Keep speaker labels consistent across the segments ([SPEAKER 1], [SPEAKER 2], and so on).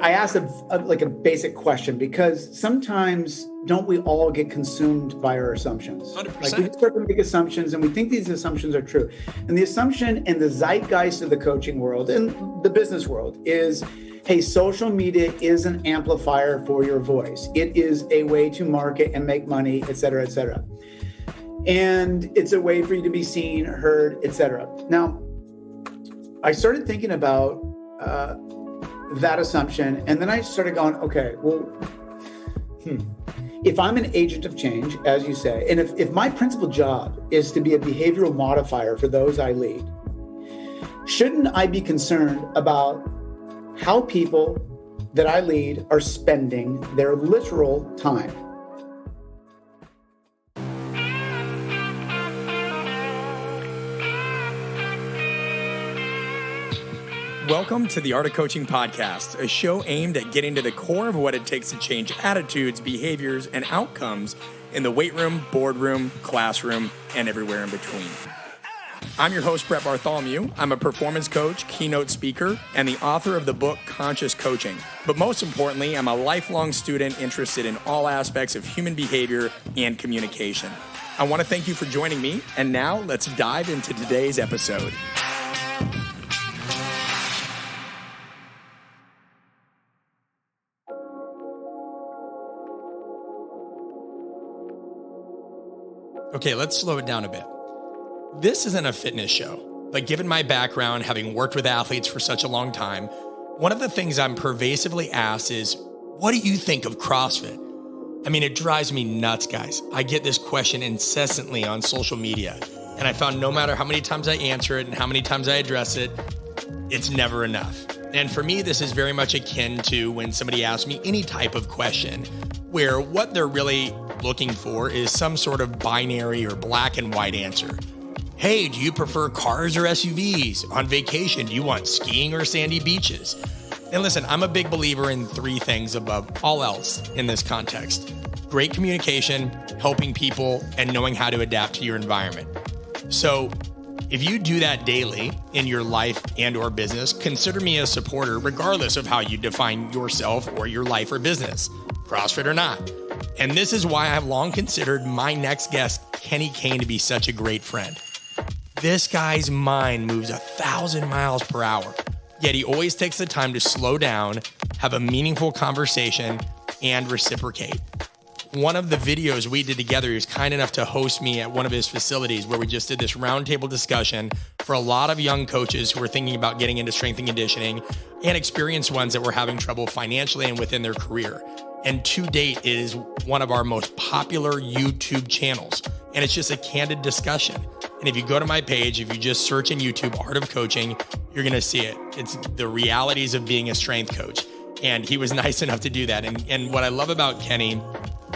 [SPEAKER 1] I asked a basic question, because sometimes don't we all get consumed by our assumptions?
[SPEAKER 2] 100%.
[SPEAKER 1] Like, we start to make assumptions and we think these assumptions are true. And the assumption in the zeitgeist of the coaching world and the business world is, hey, social media is an amplifier for your voice. It is a way to market and make money, et cetera, et cetera. And it's a way for you to be seen, heard, et cetera. Now, I started thinking about that assumption. And then I started going, okay, well, if I'm an agent of change, as you say, and if my principal job is to be a behavioral modifier for those I lead, shouldn't I be concerned about how people that I lead are spending their literal time?
[SPEAKER 2] Welcome to the Art of Coaching Podcast, a show aimed at getting to the core of what it takes to change attitudes, behaviors, and outcomes in the weight room, boardroom, classroom, and everywhere in between. I'm your host, Brett Bartholomew. I'm a performance coach, keynote speaker, and the author of the book, Conscious Coaching. But most importantly, I'm a lifelong student interested in all aspects of human behavior and communication. I want to thank you for joining me, and now let's dive into today's episode. Okay, let's slow it down a bit. This isn't a fitness show, but given my background, having worked with athletes for such a long time, one of the things I'm pervasively asked is, what do you think of CrossFit? I mean, it drives me nuts, guys. I get this question incessantly on social media, and I found no matter how many times I answer it and how many times I address it, it's never enough. And for me, this is very much akin to when somebody asks me any type of question, where what they're really looking for is some sort of binary or black and white answer. Hey, do you prefer cars or SUVs? On vacation, do you want skiing or sandy beaches? And listen, I'm a big believer in three things above all else in this context: great communication, helping people, and knowing how to adapt to your environment. So if you do that daily in your life and or business, consider me a supporter regardless of how you define yourself or your life or business, CrossFit or not. And this is why I've long considered my next guest, Kane, to be such a great friend. This guy's mind moves 1,000 miles per hour, yet he always takes the time to slow down, have a meaningful conversation, and reciprocate. One of the videos we did together, he was kind enough to host me at one of his facilities where we just did this roundtable discussion for a lot of young coaches who were thinking about getting into strength and conditioning, and experienced ones that were having trouble financially and within their career. And to date, it is one of our most popular YouTube channels. And it's just a candid discussion. And if you go to my page, if you just search in YouTube, Art of Coaching, you're going to see it. It's the realities of being a strength coach. And he was nice enough to do that. And what I love about Kenny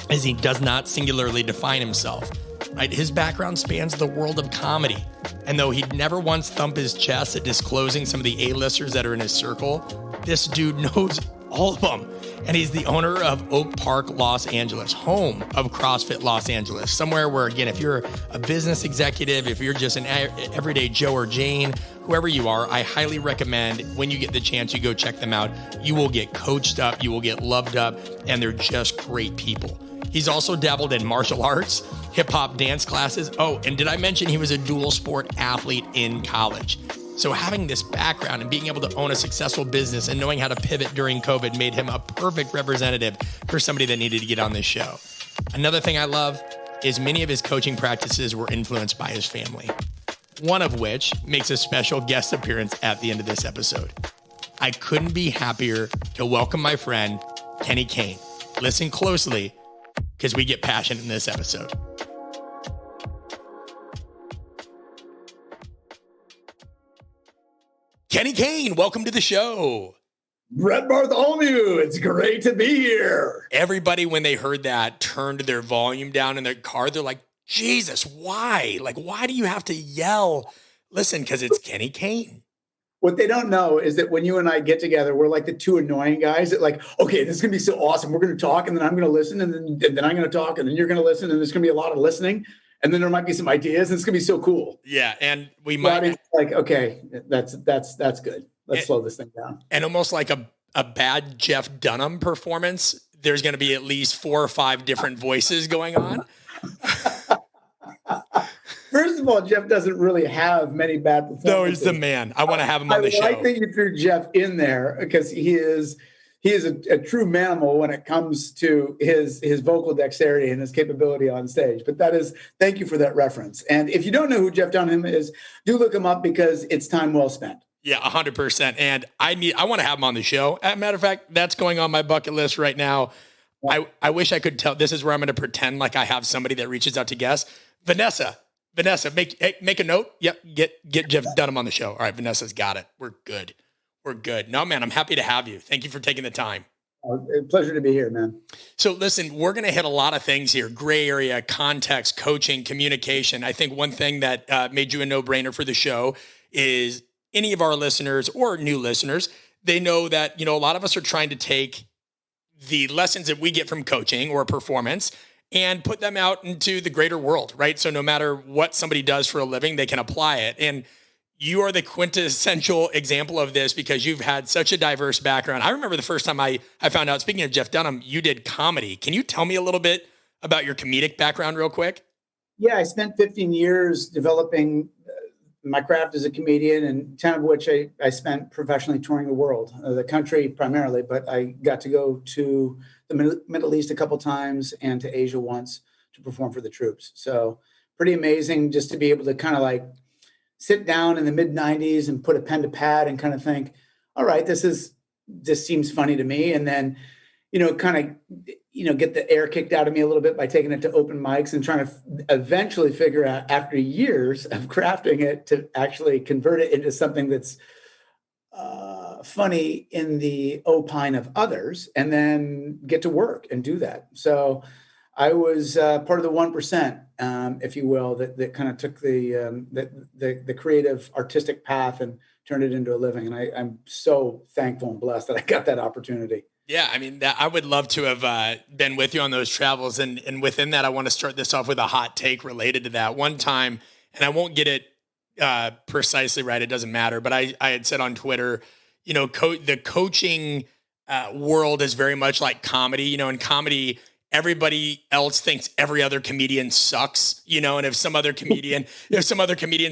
[SPEAKER 2] is he does not singularly define himself. Right? His background spans the world of comedy. And though he'd never once thump his chest at disclosing some of the A-listers that are in his circle, this dude knows all of them. And he's the owner of Oak Park, Los Angeles, home of CrossFit Los Angeles, somewhere where, again, if you're a business executive, if you're just an everyday Joe or Jane, whoever you are, I highly recommend when you get the chance, you go check them out. You will get coached up, you will get loved up, and they're just great people. He's also dabbled in martial arts, hip hop dance classes. Oh, and did I mention he was a dual sport athlete in college? So having this background and being able to own a successful business and knowing how to pivot during COVID made him a perfect representative for somebody that needed to get on this show. Another thing I love is many of his coaching practices were influenced by his family, one of which makes a special guest appearance at the end of this episode. I couldn't be happier to welcome my friend, Kane. Listen closely, because we get passionate in this episode. Kane, welcome to the show.
[SPEAKER 1] Brett Bartholomew, it's great to be here.
[SPEAKER 2] Everybody, when they heard that, turned their volume down in their car. They're like, Jesus, why? Like, why do you have to yell? Listen, because it's Kane.
[SPEAKER 1] What they don't know is that when you and I get together, we're like the two annoying guys that like, okay, this is going to be so awesome. We're going to talk, and then I'm going to listen, and then I'm going to talk, and then you're going to listen, and there's going to be a lot of listening. And then there might be some ideas, and it's going to be so cool.
[SPEAKER 2] Yeah, and we might...
[SPEAKER 1] like, okay, that's good. Let's slow this thing down.
[SPEAKER 2] And almost like a a bad Jeff Dunham performance, there's going to be at least 4 or 5 different voices going on.
[SPEAKER 1] First of all, Jeff doesn't really have many bad performances.
[SPEAKER 2] No, he's the man. I want to have him on the show.
[SPEAKER 1] I like that you threw Jeff in there because he is a true manimal when it comes to his vocal dexterity and his capability on stage. But thank you for that reference. And if you don't know who Jeff Dunham is, do look him up because it's time well spent.
[SPEAKER 2] Yeah, 100%. And I want to have him on the show. As a matter of fact, that's going on my bucket list right now. I wish I could tell. This is where I'm going to pretend like I have somebody that reaches out to guests. Vanessa, make a note. Yep, get Jeff Dunham on the show. All right, Vanessa's got it. We're good. No, man, I'm happy to have you. Thank you for taking the time.
[SPEAKER 1] Pleasure to be here, man.
[SPEAKER 2] So listen, we're going to hit a lot of things here: gray area, context, coaching, communication. I think one thing that made you a no-brainer for the show is any of our listeners or new listeners, they know that, a lot of us are trying to take the lessons that we get from coaching or performance and put them out into the greater world, right? So no matter what somebody does for a living, they can apply it. And you are the quintessential example of this because you've had such a diverse background. I remember the first time I found out, speaking of Jeff Dunham, you did comedy. Can you tell me a little bit about your comedic background real quick?
[SPEAKER 1] Yeah, I spent 15 years developing my craft as a comedian, and 10 of which I spent professionally touring the world, the country primarily, but I got to go to the Middle East a couple times and to Asia once to perform for the troops. So pretty amazing just to be able to kind of like sit down in the mid 90s and put a pen to pad and kind of think, all right, this seems funny to me. And then, get the air kicked out of me a little bit by taking it to open mics and trying to eventually figure out after years of crafting it to actually convert it into something that's funny in the opine of others, and then get to work and do that. So I was part of the 1%, if you will, that kind of took the creative artistic path and turned it into a living. And I'm so thankful and blessed that I got that opportunity.
[SPEAKER 2] Yeah, I mean, I would love to have been with you on those travels. And within that, I want to start this off with a hot take related to that. One time, and I won't get it precisely right, it doesn't matter, but I had said on Twitter, the coaching world is very much like comedy. In comedy, everybody else thinks every other comedian sucks, and if some other comedian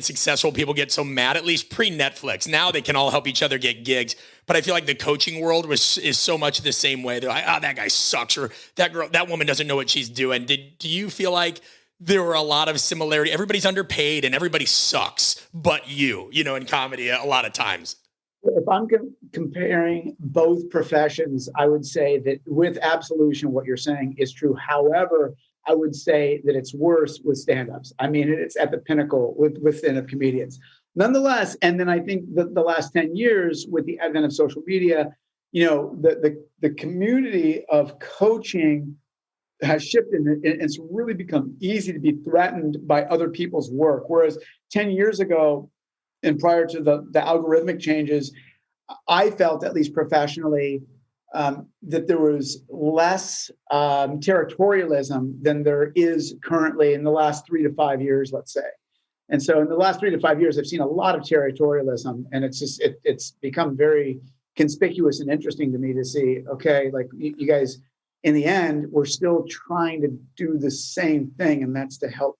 [SPEAKER 2] successful, people get so mad, at least pre-Netflix. Now they can all help each other get gigs. But I feel like the coaching world is so much the same way. They're like, that guy sucks, or that woman doesn't know what she's doing. Do you feel like there were a lot of similarity? Everybody's underpaid and everybody sucks, but in comedy a lot of times.
[SPEAKER 1] If I'm comparing both professions, I would say that with absolution, what you're saying is true. However, I would say that it's worse with stand-ups. I mean, it's at the pinnacle with stand-up comedians. Nonetheless, and then I think the last 10 years with the advent of social media, the community of coaching has shifted and it's really become easy to be threatened by other people's work. Whereas 10 years ago, and prior to the algorithmic changes, I felt, at least professionally, that there was less territorialism than there is currently in the last 3 to 5 years, let's say. And so in the last 3 to 5 years, I've seen a lot of territorialism, and it's become very conspicuous and interesting to me to see, okay, like you guys, in the end, we're still trying to do the same thing, and that's to help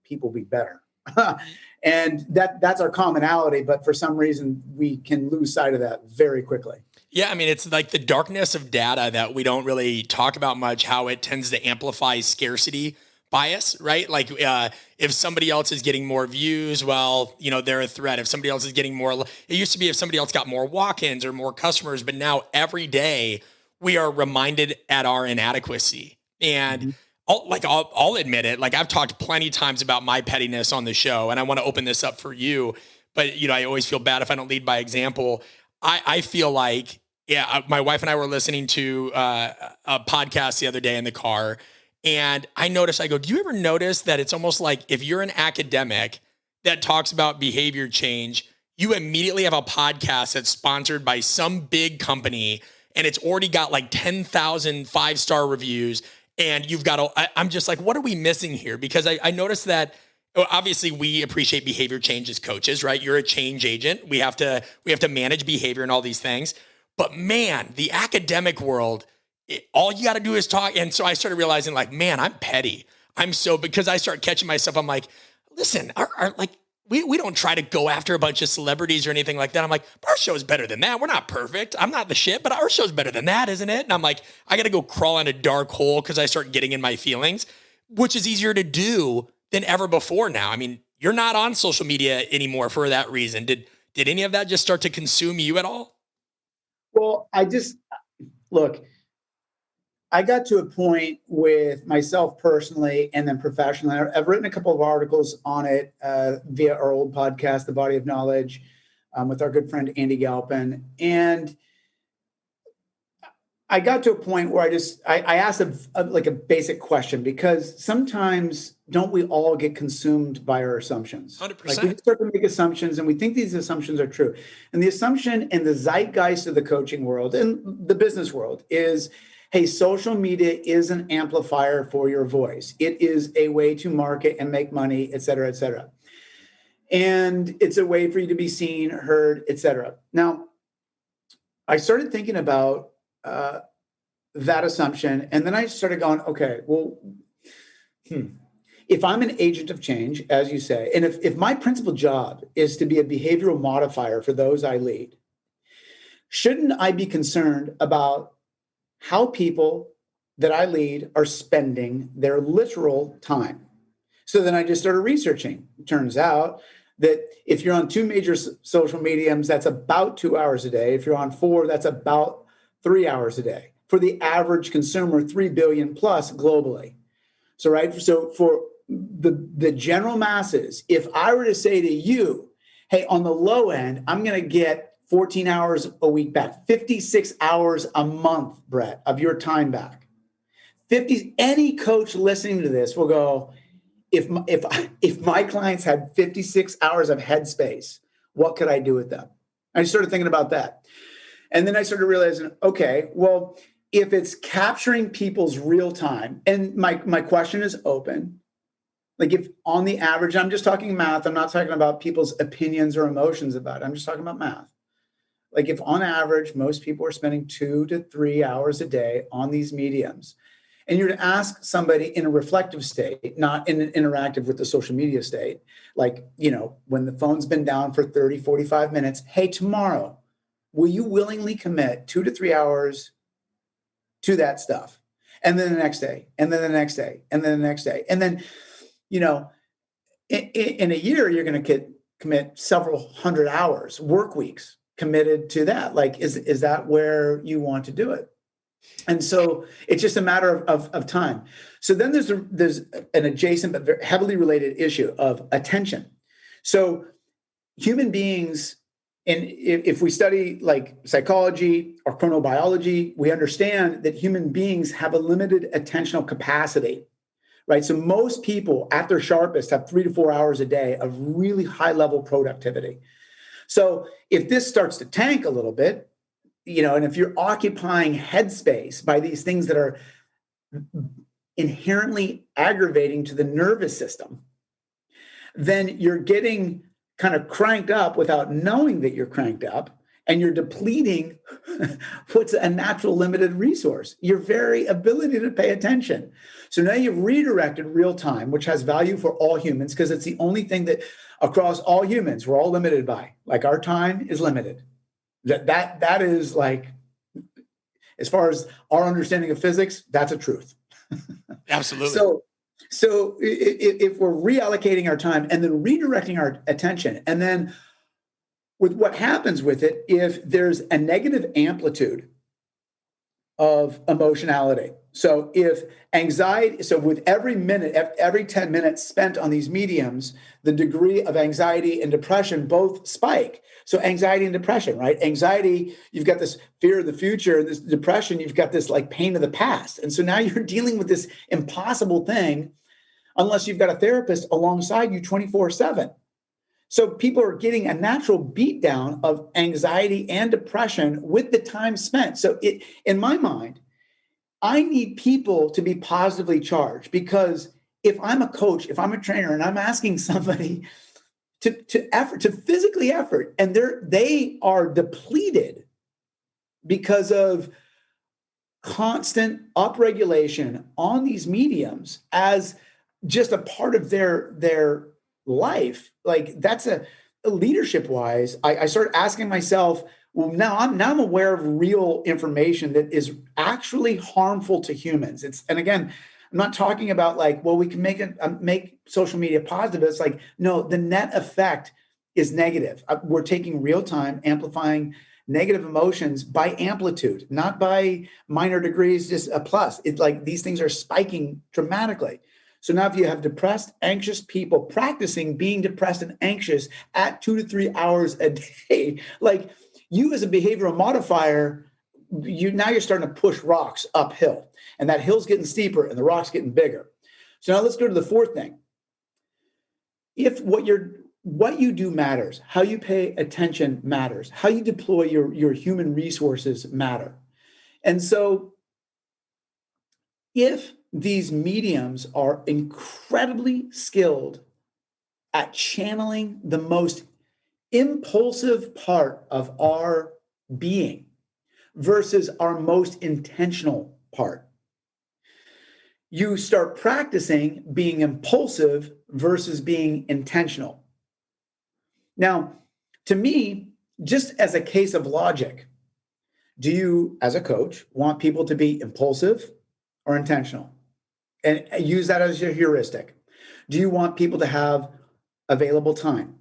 [SPEAKER 1] people be better. And that's our commonality, but for some reason we can lose sight of that very quickly.
[SPEAKER 2] Yeah, I mean, it's like the darkness of data that we don't really talk about much, how it tends to amplify scarcity bias, right? Like if somebody else is getting more views, well, they're a threat. If somebody else is getting more, it used to be if somebody else got more walk-ins or more customers, but now every day we are reminded at our inadequacy. And I'll admit it. Like I've talked plenty of times about my pettiness on the show, and I want to open this up for you. But I always feel bad if I don't lead by example. I feel like, my wife and I were listening to a podcast the other day in the car, and I go, do you ever notice that it's almost like if you're an academic that talks about behavior change, you immediately have a podcast that's sponsored by some big company, and it's already got like 10,000 5-star reviews. And you've got I'm just like, what are we missing here? Because I noticed that obviously we appreciate behavior change as coaches, right? You're a change agent. We have to manage behavior and all these things. But man, the academic world, all you got to do is talk. And so I started realizing like, man, I'm petty. Because I start catching myself. I'm like, listen, we don't try to go after a bunch of celebrities or anything like that. I'm like, our show's better than that. We're not perfect. I'm not the shit, but our show's better than that, isn't it? And I'm like, I got to go crawl in a dark hole because I start getting in my feelings, which is easier to do than ever before now. I mean, you're not on social media anymore for that reason. Did any of that just start to consume you at all?
[SPEAKER 1] Well, look, I got to a point with myself personally and then professionally. I've written a couple of articles on it via our old podcast, The Body of Knowledge, with our good friend Andy Galpin. And I got to a point where I asked a basic question, because sometimes don't we all get consumed by our assumptions?
[SPEAKER 2] 100%.
[SPEAKER 1] Like we start to make assumptions and we think these assumptions are true. And the assumption in the zeitgeist of the coaching world and the business world is, hey, social media is an amplifier for your voice. It is a way to market and make money, et cetera, et cetera. And it's a way for you to be seen, heard, et cetera. Now, I started thinking about that assumption. And then I started going, okay, well, if I'm an agent of change, as you say, and if my principal job is to be a behavioral modifier for those I lead, shouldn't I be concerned about how people that I lead are spending their literal time? So then I just started researching. It turns out that if you're on 2 major social mediums, that's about 2 hours a day. If you're on 4, that's about 3 hours a day. For the average consumer, 3 billion plus globally. So for the general masses, if I were to say to you, hey, on the low end, I'm going to get 14 hours a week back, 56 hours a month, Brett, of your time back. Any coach listening to this will go, if my clients had 56 hours of headspace, what could I do with them? I started thinking about that. And then I started realizing, okay, well, if it's capturing people's real time, and my question is open, like if on the average, I'm just talking math, I'm not talking about people's opinions or emotions about it, I'm just talking about math. Like if on average, most people are spending 2 to 3 hours a day on these mediums, and you're to ask somebody in a reflective state, not in an interactive with the social media state, like, when the phone's been down for 30, 45 minutes, hey, tomorrow, will you willingly commit 2 to 3 hours to that stuff? And then the next day, and then the next day, and then the next day. And then, in a year, you're going to commit several hundred hours, work weeks committed to that. Like, is that where you want to do it? And so it's just a matter of time. So then there's an adjacent but very heavily related issue of attention. So human beings, and if we study like psychology or chronobiology, we understand that human beings have a limited attentional capacity, right? So most people at their sharpest have 3 to 4 hours a day of really high level productivity. So if this starts to tank a little bit, and if you're occupying headspace by these things that are inherently aggravating to the nervous system, then you're getting kind of cranked up without knowing that you're cranked up, and you're depleting what's a natural limited resource, your very ability to pay attention. So now you've redirected real time, which has value for all humans, because it's the only thing that across all humans, we're all limited by. Like our time is limited. That is like, as far as our understanding of physics, that's a truth.
[SPEAKER 2] Absolutely.
[SPEAKER 1] So if we're reallocating our time and then redirecting our attention, and then with what happens with it, if there's a negative amplitude of emotionality. So if anxiety, so with every 10 minutes spent on these mediums, the degree of anxiety and depression both spike. So anxiety and depression, right? Anxiety, you've got this fear of the future, and this depression, you've got this like pain of the past. And so now you're dealing with this impossible thing unless you've got a therapist alongside you 24/7. So people are getting a natural beat down of anxiety and depression with the time spent. So in my mind, I need people to be positively charged, because if I'm a coach, if I'm a trainer, and I'm asking somebody to physically effort, and they are depleted because of constant upregulation on these mediums as just a part of their life. Like that's a leadership wise, I started asking myself, well, now I'm aware of real information that is actually harmful to humans. And again, I'm not talking about like, well, we can make social media positive. It's like, no, the net effect is negative. We're taking real time, amplifying negative emotions by amplitude, not by minor degrees, just a plus. It's like these things are spiking dramatically. So now if you have depressed, anxious people practicing being depressed and anxious at 2 to 3 hours a day, like you as a behavioral modifier, you're starting to push rocks uphill, and that hill's getting steeper and the rock's getting bigger. So now let's go to the fourth thing. If what you do matters, how you pay attention matters, how you deploy your human resources matter. And so if these mediums are incredibly skilled at channeling the most impulsive part of our being versus our most intentional part, you start practicing being impulsive versus being intentional. Now, to me, just as a case of logic, do you, as a coach, want people to be impulsive or intentional? And use that as your heuristic. Do you want people to have available time?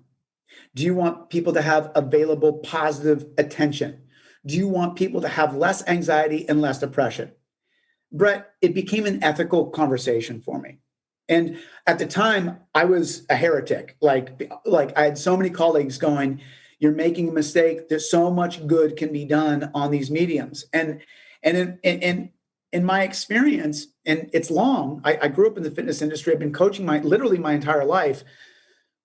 [SPEAKER 1] Do you want people to have available positive attention? Do you want people to have less anxiety and less depression? Brett, it became an ethical conversation for me. And at the time, I was a heretic. Like I had so many colleagues going, you're making a mistake. There's so much good can be done on these mediums. And in my experience, and it's long, I grew up in the fitness industry. I've been coaching literally my entire life.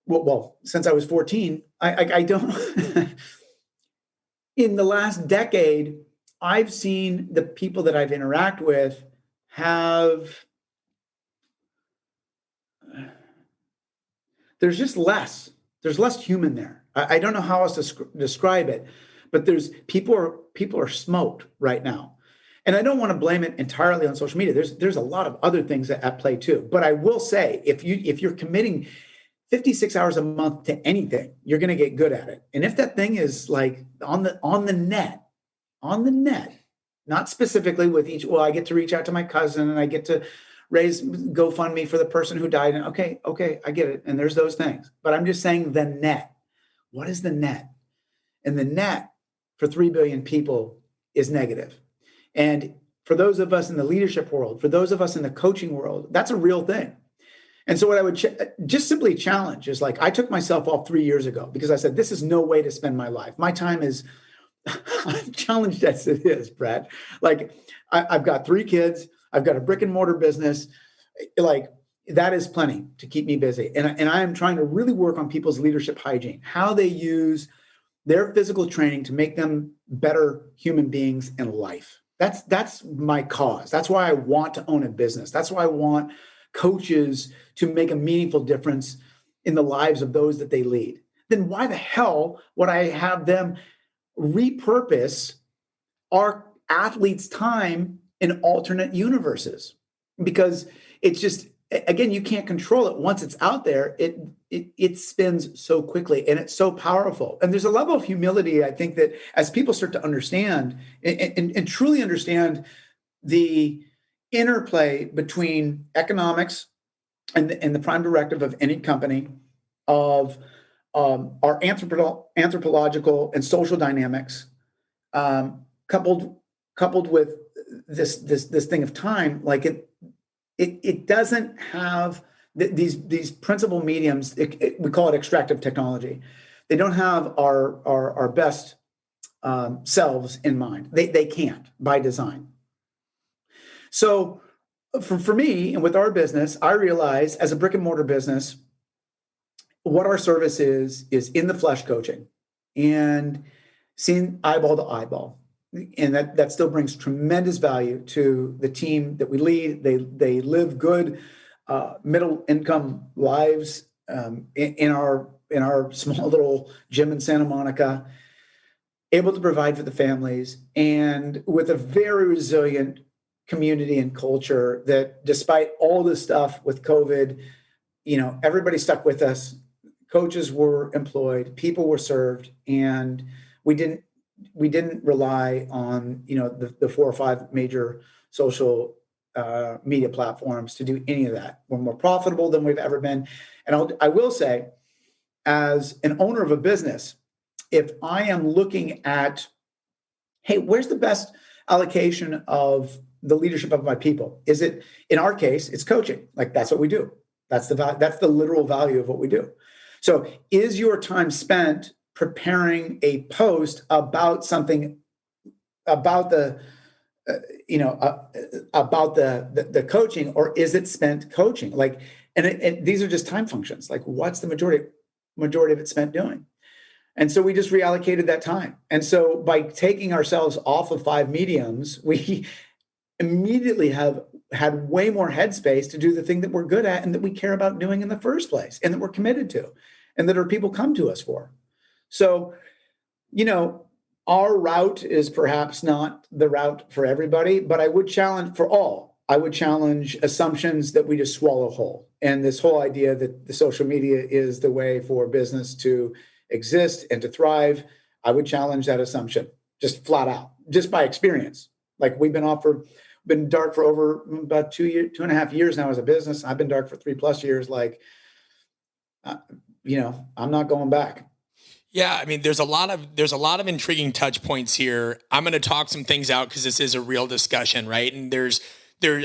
[SPEAKER 1] Well, since I was 14, I don't, in the last decade, I've seen the people that I've interacted with there's less human there. I don't know how else to describe it, but people are smoked right now. And I don't want to blame it entirely on social media. There's a lot of other things at play too. But I will say, if you're committing 56 hours a month to anything, you're going to get good at it. And if that thing is like on the net, not specifically with I get to reach out to my cousin and I get to raise GoFundMe for the person who died. And okay, I get it. And there's those things. But I'm just saying the net. What is the net? And the net for 3 billion people is negative. And for those of us in the leadership world, for those of us in the coaching world, that's a real thing. And so what I would just simply challenge is like, I took myself off 3 years ago because I said, this is no way to spend my life. My time is, I'm challenged as it is, Brett. Like I've got 3 kids. I've got a brick and mortar business. Like that is plenty to keep me busy. And I am trying to really work on people's leadership hygiene, how they use their physical training to make them better human beings in life. That's my cause. That's why I want to own a business. That's why I want coaches to make a meaningful difference in the lives of those that they lead. Then why the hell would I have them repurpose our athletes' time in alternate universes? Because it's just, again, you can't control it. Once it's out there, it spins so quickly and it's so powerful. And there's a level of humility, I think, that as people start to understand and truly understand the interplay between economics and the prime directive of any company, of our anthropological and social dynamics, coupled with this thing of time, like it doesn't have these principal mediums. We call it extractive technology. They don't have our best selves in mind. They can't by design. So for me and with our business, I realize as a brick and mortar business, what our service is in the flesh coaching and seeing eyeball to eyeball. And that still brings tremendous value to the team that we lead. They live good middle income lives in our small little gym in Santa Monica. able to provide for the families, and with a very resilient community and culture that despite all the stuff with COVID, everybody stuck with us. Coaches were employed, people were served, and we didn't rely on, the 4 or 5 major social media platforms to do any of that. We're more profitable than we've ever been. And I will say, as an owner of a business, if I am looking at, hey, where's the best allocation of the leadership of my people? Is it, in our case, it's coaching. Like, that's what we do. That's the literal value of what we do. So is your time spent preparing a post about something, about the coaching, or is it spent coaching? Like, and these are just time functions. Like, what's the majority of it spent doing? And so we just reallocated that time. And so by taking ourselves off of 5 mediums, we immediately have had way more headspace to do the thing that we're good at and that we care about doing in the first place, and that we're committed to, and that our people come to us for. So, our route is perhaps not the route for everybody, but I would challenge assumptions that we just swallow whole. And this whole idea that the social media is the way for business to exist and to thrive, I would challenge that assumption just flat out, just by experience. Like, we've been dark for over about 2.5 years now as a business. I've been dark for 3+ years. Like, I'm not going back.
[SPEAKER 2] Yeah, I mean, there's a lot of intriguing touch points here. I'm going to talk some things out because this is a real discussion, right? And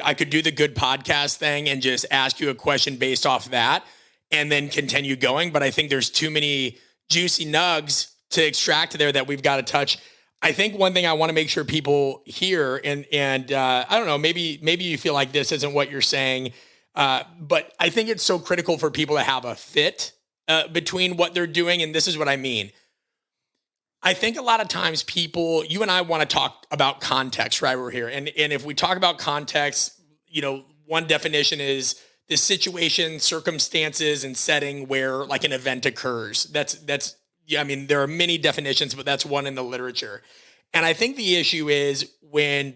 [SPEAKER 2] I could do the good podcast thing and just ask you a question based off that and then continue going. But I think there's too many juicy nugs to extract there that we've got to touch. I think one thing I want to make sure people hear, and I don't know, maybe you feel like this isn't what you're saying, but I think it's so critical for people to have a fit between what they're doing. And this is what I mean. I think a lot of times you and I want to talk about context, right? We're here. And if we talk about context, one definition is the situation, circumstances, and setting where like an event occurs. There are many definitions, but that's one in the literature. And I think the issue is when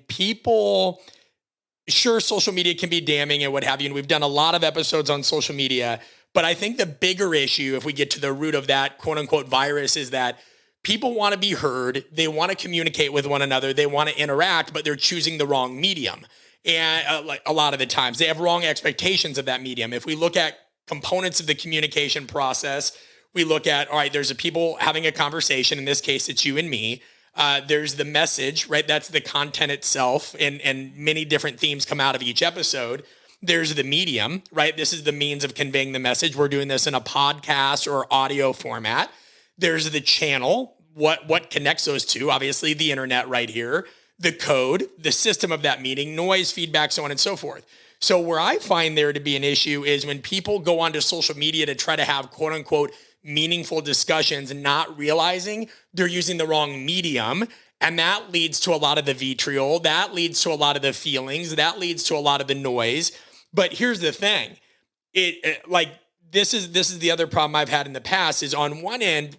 [SPEAKER 2] sure, social media can be damning and what have you. And we've done a lot of episodes on social media, but I think the bigger issue, if we get to the root of that quote unquote virus, is that people want to be heard. They want to communicate with one another. They want to interact, but they're choosing the wrong medium. And like a lot of the times they have wrong expectations of that medium. If we look at components of the communication process, we look at, all right, there's people having a conversation. In this case, it's you and me. There's the message, right? That's the content itself. And many different themes come out of each episode. There's the medium, right? This is the means of conveying the message. We're doing this in a podcast or audio format. There's the channel, what connects those two, obviously the internet right here, the code, the system of that meeting, noise, feedback, so on and so forth. So where I find there to be an issue is when people go onto social media to try to have quote unquote meaningful discussions, not realizing they're using the wrong medium. And that leads to a lot of the vitriol. That leads to a lot of the feelings. That leads to a lot of the noise. But here's the thing. This is the other problem I've had in the past is on one end,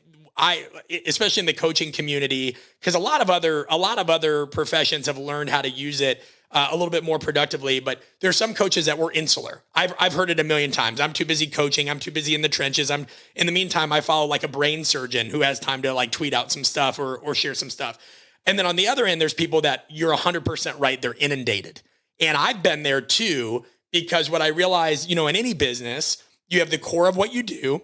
[SPEAKER 2] especially in the coaching community, because a lot of other professions have learned how to use it a little bit more productively, but there's some coaches that were insular. I've heard it a million times. I'm too busy coaching. I'm too busy in the trenches. In the meantime, I follow like a brain surgeon who has time to like tweet out some stuff or share some stuff. And then on the other end, there's people that you're 100% right. They're inundated. And I've been there too, because what I realize, in any business, you have the core of what you do.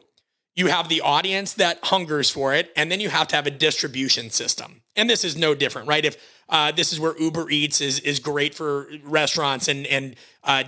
[SPEAKER 2] You have the audience that hungers for it, and then you have to have a distribution system. And this is no different, right? If this is where Uber Eats is great for restaurants and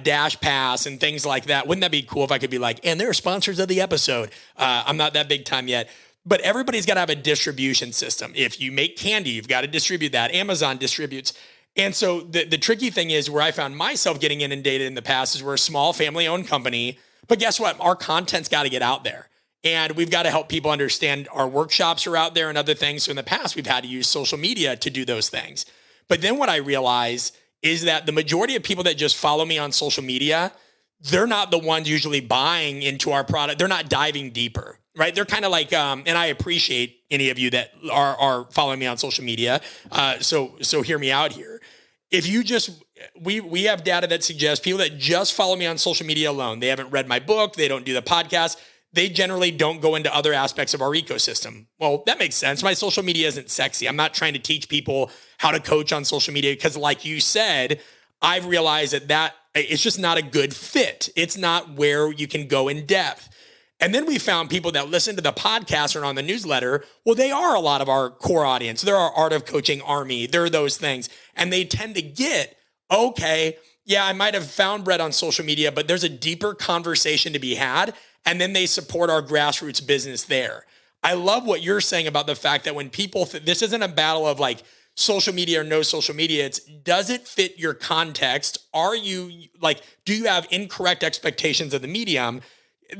[SPEAKER 2] Dash Pass and things like that. Wouldn't that be cool if I could be like, and they're sponsors of the episode. I'm not that big time yet. But everybody's got to have a distribution system. If you make candy, you've got to distribute that. Amazon distributes. And so the tricky thing is where I found myself getting inundated in the past is we're a small family-owned company. But guess what? Our content's got to get out there. And we've got to help people understand our workshops are out there and other things. So in the past, we've had to use social media to do those things. But then what I realize is that the majority of people that just follow me on social media, they're not the ones usually buying into our product. They're not diving deeper, right? They're kind of like, and I appreciate any of you that are following me on social media. So hear me out here. If you just, we have data that suggests people that just follow me on social media alone, they haven't read my book, they don't do the podcast, they generally don't go into other aspects of our ecosystem. Well, that makes sense. My social media isn't sexy. I'm not trying to teach people how to coach on social media because, like you said, I've realized that it's just not a good fit. It's not where you can go in depth. And then we found people that listen to the podcast or on the newsletter. Well, they are a lot of our core audience. They're our Art of Coaching army. They're those things. And they tend to get, okay, yeah, I might have found Brett on social media, but there's a deeper conversation to be had. And then they support our grassroots business there. I love what you're saying about the fact that when people, this isn't a battle of like social media or no social media. It's, does it fit your context? Are you like, do you have incorrect expectations of the medium?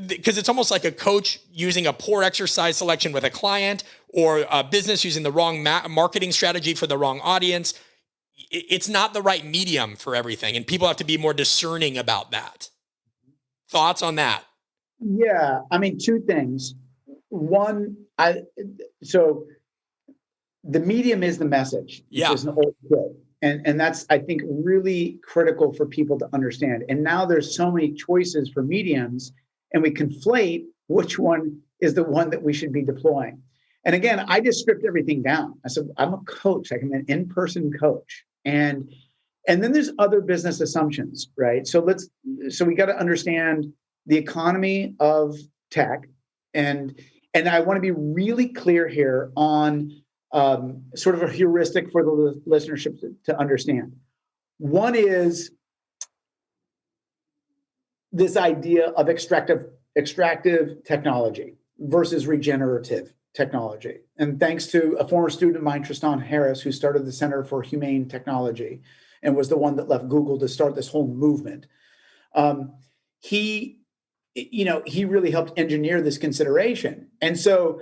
[SPEAKER 2] Because it's almost like a coach using a poor exercise selection with a client, or a business using the wrong marketing strategy for the wrong audience. It's not the right medium for everything. And people have to be more discerning about that. Thoughts on that?
[SPEAKER 1] Yeah. I mean, two things. One, so the medium is the message.
[SPEAKER 2] Yeah.
[SPEAKER 1] Which is an old quote. And that's, I think, really critical for people to understand. And now there's so many choices for mediums, and we conflate which one is the one that we should be deploying. And again, I just stripped everything down. I said, I'm a coach. I'm an in-person coach. And then there's other business assumptions, right? So we got to understand the economy of tech. And I want to be really clear here on sort of a heuristic for the listenership to understand. One is this idea of extractive technology versus regenerative technology. And thanks to a former student of mine, Tristan Harris, who started the Center for Humane Technology and was the one that left Google to start this whole movement. He really helped engineer this consideration. And so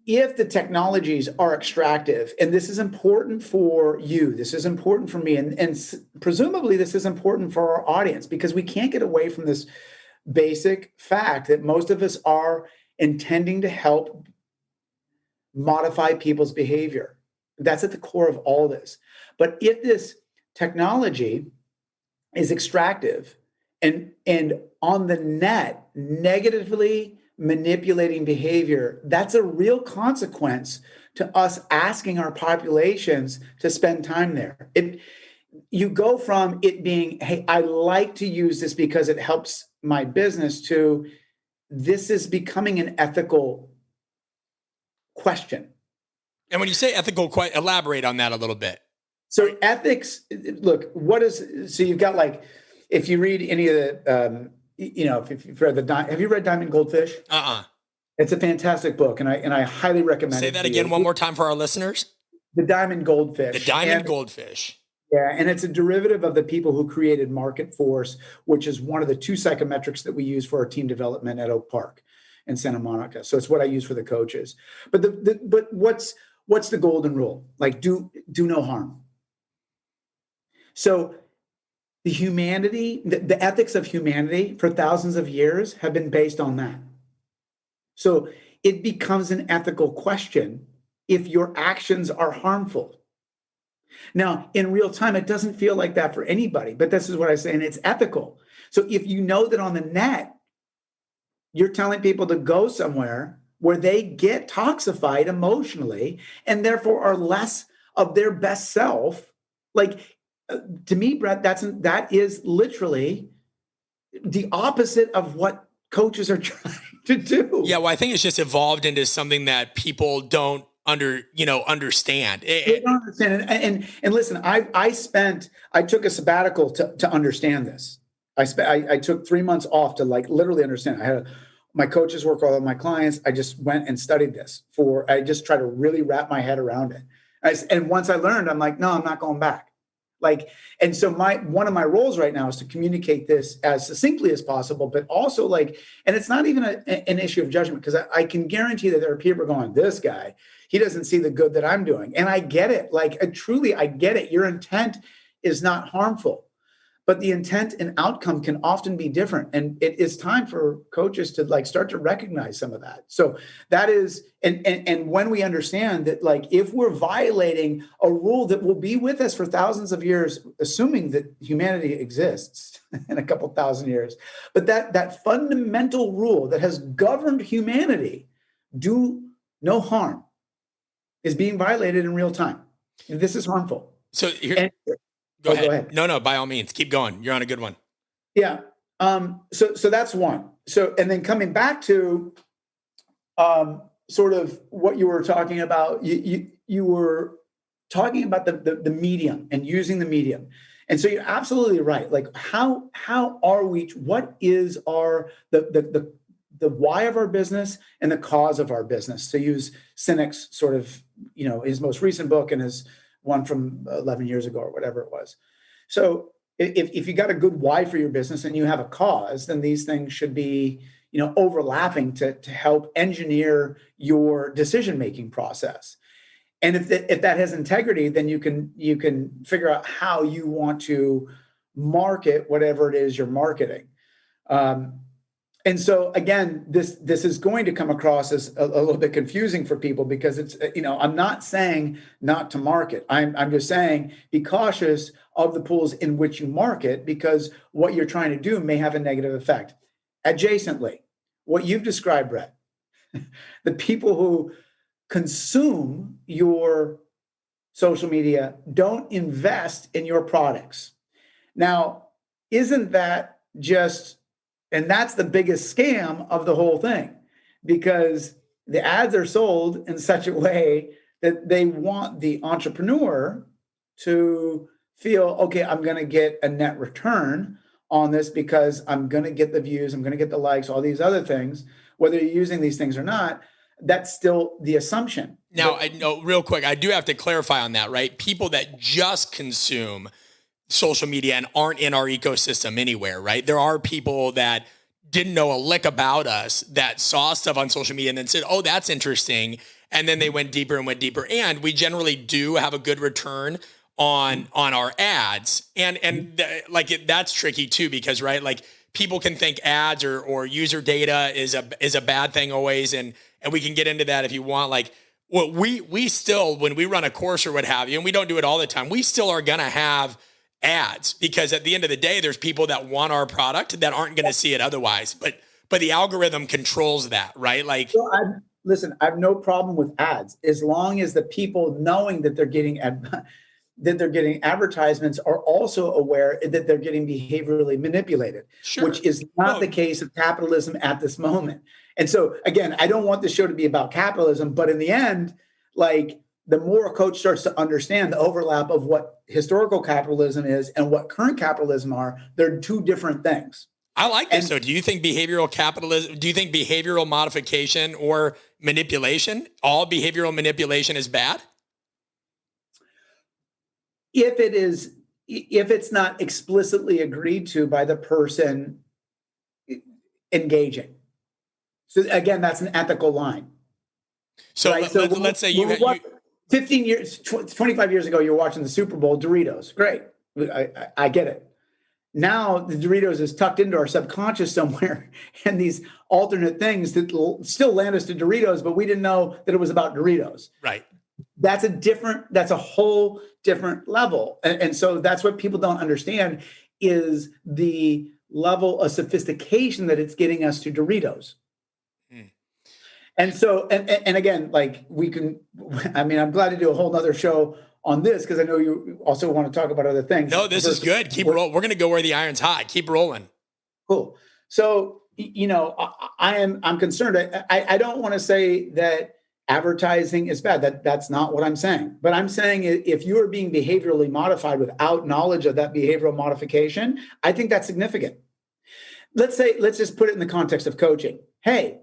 [SPEAKER 1] if the technologies are extractive, and this is important for you, this is important for me, and presumably this is important for our audience, because we can't get away from this basic fact that most of us are intending to help modify people's behavior. That's at the core of all this. But if this technology is extractive and on the net negatively manipulating behavior, that's a real consequence to us asking our populations to spend time there. You go from it being, hey, I like to use this because it helps my business, to this is becoming an ethical question.
[SPEAKER 2] And when you say ethical, elaborate on that a little bit.
[SPEAKER 1] So ethics, look, so you've got, like, if you read any of the, if you've read have you read Diamond Goldfish? It's a fantastic book, and I highly recommend it.
[SPEAKER 2] Say that again one more time for our listeners.
[SPEAKER 1] The Diamond Goldfish.
[SPEAKER 2] The Diamond Goldfish.
[SPEAKER 1] Yeah, and it's a derivative of the people who created Market Force, which is one of the two psychometrics that we use for our team development at Oak Park in Santa Monica. So it's what I use for the coaches. But but what's the golden rule? Like, do no harm. So the humanity, the ethics of humanity for thousands of years have been based on that. So it becomes an ethical question if your actions are harmful. Now, in real time, it doesn't feel like that for anybody, but this is what I say, and it's ethical. So if you know that on the net, you're telling people to go somewhere where they get toxified emotionally and therefore are less of their best self, like, to me, Brett, that is literally the opposite of what coaches are trying to do.
[SPEAKER 2] Yeah, well, I think it's just evolved into something that people don't understand.
[SPEAKER 1] They don't understand. And listen, I took a sabbatical to understand this. I took 3 months off to, like, literally understand. I had my coaches work all of my clients. I just went and studied this I just try to really wrap my head around it. And once I learned, I'm like, no, I'm not going back. And so one of my roles right now is to communicate this as succinctly as possible, but also, and it's not even an issue of judgment, because I can guarantee that there are people going, this guy, he doesn't see the good that I'm doing. And I get it. Truly, I get it. Your intent is not harmful. but the intent and outcome can often be different. And it is time for coaches to like start to recognize some of that. So that is, and when we understand that, like, if we're violating a rule that will be with us for thousands of years, assuming that humanity exists in a couple thousand years, but that fundamental rule that has governed humanity, do no harm, is being violated in real time. And this is harmful.
[SPEAKER 2] So here, go ahead. No, by all means, keep going. You're on a good one.
[SPEAKER 1] Yeah. So that's one. So, and then coming back to sort of what you were talking about, you were talking about the medium and using the medium. And so you're absolutely right. Like, how are we, what is the why of our business and the cause of our business, to use Sinek's sort of, his most recent book and his one from 11 years ago or whatever it was. So if you got a good why for your business and you have a cause, then these things should be, overlapping to help engineer your decision-making process. And if that has integrity, then you can figure out how you want to market whatever it is you're marketing. And so again, this is going to come across as a little bit confusing for people, because it's, I'm not saying not to market. I'm just saying be cautious of the pools in which you market, because what you're trying to do may have a negative effect. Adjacently, what you've described, Brett, the people who consume your social media don't invest in your products. Now, isn't that just... And that's the biggest scam of the whole thing, because the ads are sold in such a way that they want the entrepreneur to feel, okay, I'm going to get a net return on this because I'm going to get the views, I'm going to get the likes, all these other things, whether you're using these things or not. That's still the assumption.
[SPEAKER 2] Now, I know, real quick, I do have to clarify on that, right? People that just consume social media and aren't in our ecosystem anywhere, right? There are people that didn't know a lick about us that saw stuff on social media and then said, oh, that's interesting. And then they went deeper and went deeper. And we generally do have a good return on our ads. That's tricky too, because, right, like, people can think ads or user data is a bad thing always. And we can get into that if you want. Like, well, we still, when we run a course or what have you, and we don't do it all the time, we still are going to have ads, because at the end of the day, there's people that want our product that aren't going to see it otherwise. But the algorithm controls that, right? Like,
[SPEAKER 1] listen, I have no problem with ads, as long as the people knowing that they're getting advertisements are also aware that they're getting behaviorally manipulated, sure, which is not the case of capitalism at this moment. And so, again, I don't want the show to be about capitalism, but in the end, like, the more a coach starts to understand the overlap of what historical capitalism is and what current capitalism are, they're two different things.
[SPEAKER 2] I like this. So do you think behavioral modification or manipulation, all behavioral manipulation, is bad?
[SPEAKER 1] If it's not explicitly agreed to by the person engaging. So again, that's an ethical line.
[SPEAKER 2] So, right? Let's say you
[SPEAKER 1] 15 years, 25 years ago, you're watching the Super Bowl, Doritos. Great. I get it. Now the Doritos is tucked into our subconscious somewhere, and these alternate things that still land us to Doritos, but we didn't know that it was about Doritos.
[SPEAKER 2] Right.
[SPEAKER 1] That's a whole different level. And so that's what people don't understand, is the level of sophistication that it's getting us to Doritos. And so, and again, like, I'm glad to do a whole nother show on this, because I know you also want to talk about other things.
[SPEAKER 2] No, this is good. Keep rolling. We're going to go where the iron's hot. Keep rolling.
[SPEAKER 1] Cool. So, I'm concerned. I don't want to say that advertising is bad. That's not what I'm saying. But I'm saying, if you are being behaviorally modified without knowledge of that behavioral modification, I think that's significant. Let's just put it in the context of coaching. Hey,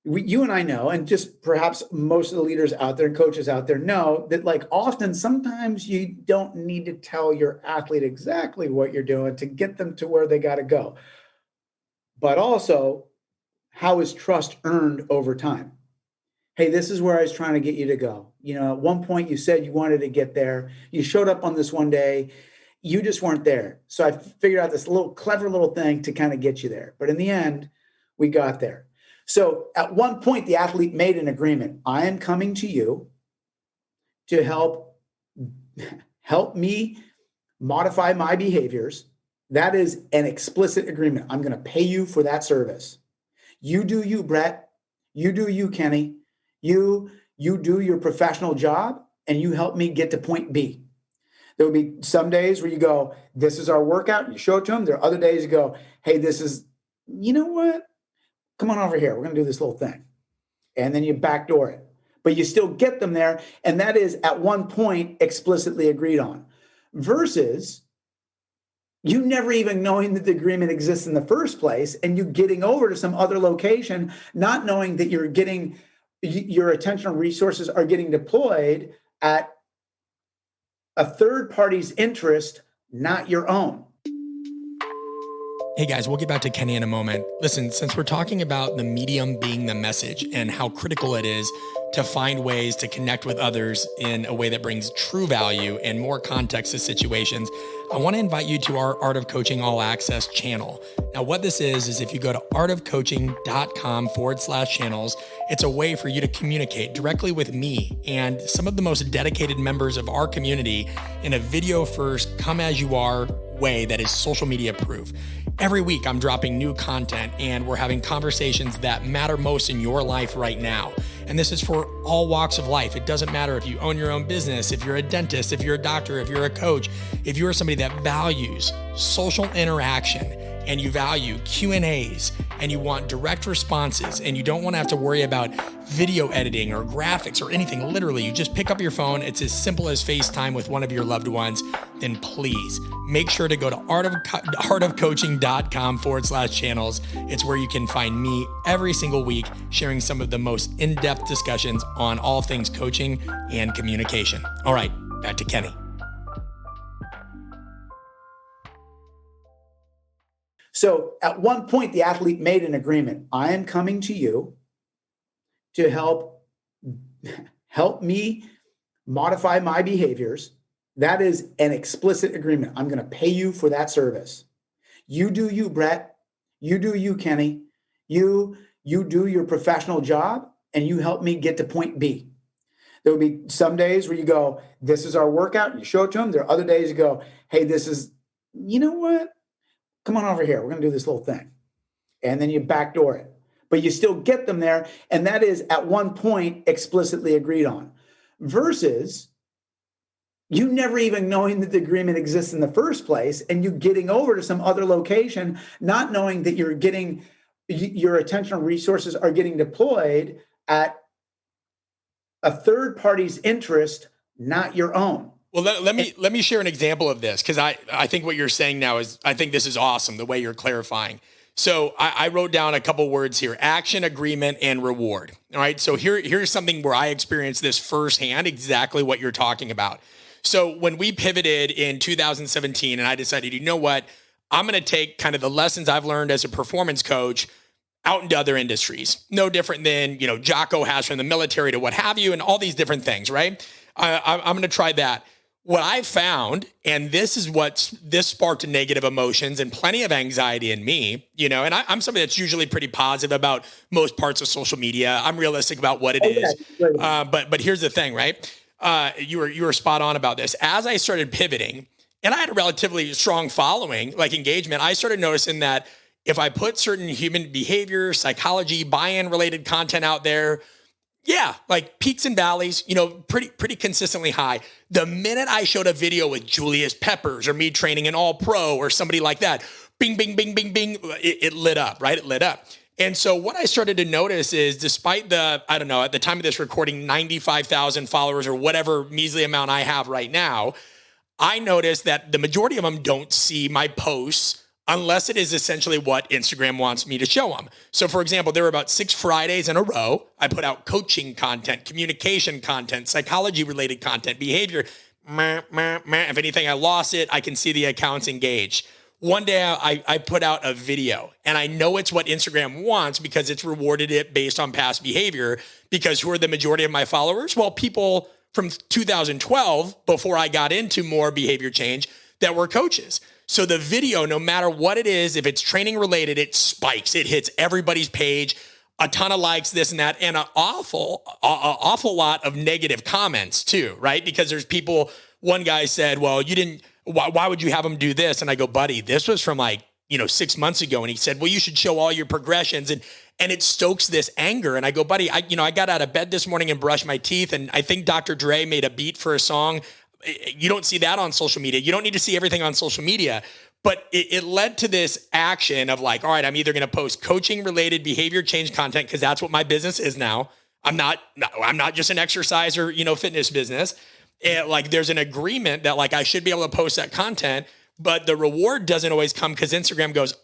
[SPEAKER 1] you and I know, and just perhaps most of the leaders out there and coaches out there know that, like, often, sometimes you don't need to tell your athlete exactly what you're doing to get them to where they got to go. But also, how is trust earned over time? Hey, this is where I was trying to get you to go. At one point you said you wanted to get there. You showed up on this one day. you just weren't there. So I figured out this little clever little thing to kind of get you there. But in the end, we got there. So at one point, the athlete made an agreement. I am coming to you to help me modify my behaviors. That is an explicit agreement. I'm going to pay you for that service. You do you, Brett. You do you, Kenny. You do your professional job and you help me get to point B. There will be some days where you go, this is our workout, and you show it to them. There are other days you go, hey, this is, you know what? Come on over here. We're going to do this little thing. And then you backdoor it. But you still get them there. And that is at one point explicitly agreed on. Versus you never even knowing that the agreement exists in the first place and you getting over to some other location, not knowing that you're getting your attentional resources are getting deployed at a third party's interest, not your own.
[SPEAKER 2] Hey guys, we'll get back to Kenny in a moment. Listen, since we're talking about the medium being the message and how critical it is to find ways to connect with others in a way that brings true value and more context to situations, I want to invite you to our Art of Coaching All Access channel. Now, what this is if you go to artofcoaching.com/channels, it's a way for you to communicate directly with me and some of the most dedicated members of our community in a video first, come as you are way that is social media proof. Every week I'm dropping new content and we're having conversations that matter most in your life right now. And this is for all walks of life. It doesn't matter if you own your own business, if you're a dentist, if you're a doctor, if you're a coach, if you're somebody that values social interaction and you value Q&As and you want direct responses and you don't want to have to worry about video editing or graphics or anything. Literally, you just pick up your phone. It's as simple as FaceTime with one of your loved ones. Then please make sure to go to artofcoaching.com/channels. It's where you can find me every single week sharing some of the most in-depth discussions on all things coaching and communication. All right, back to Kenny.
[SPEAKER 1] So at one point, the athlete made an agreement. I am coming to you to help me modify my behaviors. That is an explicit agreement. I'm going to pay you for that service. You do you, Brett. You do you, Kenny. You do your professional job and you help me get to point B. There will be some days where you go, this is our workout, and you show it to them. There are other days you go, hey, this is, you know what? Come on over here. We're going to do this little thing. And then you backdoor it. But you still get them there. And that is at one point explicitly agreed on. Versus you never even knowing that the agreement exists in the first place and you getting over to some other location, not knowing that you're getting your attentional resources are getting deployed at a third party's interest, not your own.
[SPEAKER 2] Well, let me share an example of this, because I think what you're saying now is, I think this is awesome, the way you're clarifying. So I wrote down a couple words here: action, agreement, and reward. All right. So here's something where I experienced this firsthand, exactly what you're talking about. So when we pivoted in 2017 and I decided, you know what, I'm going to take kind of the lessons I've learned as a performance coach out into other industries, no different than, Jocko has from the military to what have you, and all these different things, right? I'm going to try that. What I found, and this sparked negative emotions and plenty of anxiety in me, and I'm somebody that's usually pretty positive about most parts of social media. I'm realistic about what it is. But here's the thing, right? You were spot on about this. As I started pivoting, and I had a relatively strong following, like engagement, I started noticing that if I put certain human behavior, psychology, buy-in related content out there, yeah, like peaks and valleys, pretty consistently high. The minute I showed a video with Julius Peppers or me training an all pro or somebody like that, bing, bing, bing, bing, bing, it lit up, right? It lit up. And so what I started to notice is, despite at the time of this recording, 95,000 followers or whatever measly amount I have right now, I noticed that the majority of them don't see my posts unless it is essentially what Instagram wants me to show them. So for example, there were about 6 Fridays in a row I put out coaching content, communication content, psychology related content, behavior. If anything, I lost it. I can see the accounts engaged. One day I put out a video, and I know it's what Instagram wants because it's rewarded it based on past behavior. Because who are the majority of my followers? Well, people from 2012, before I got into more behavior change. that we're coaches. So the video, no matter what it is, if it's training related, it spikes, it hits everybody's page, a ton of likes, this and that, and an awful lot of negative comments too, right? Because there's people, one guy said, well, why would you have them do this? And I go, buddy, this was from 6 months ago. And he said, well, you should show all your progressions. And it stokes this anger. And I go, buddy, I got out of bed this morning and brushed my teeth. And I think Dr. Dre made a beat for a song. You don't see that on social media. You don't need to see everything on social media. But it led to this action of all right, I'm either going to post coaching related behavior change content because that's what my business is now. I'm not just an exercise or, fitness business. And there's an agreement that I should be able to post that content, but the reward doesn't always come because Instagram goes,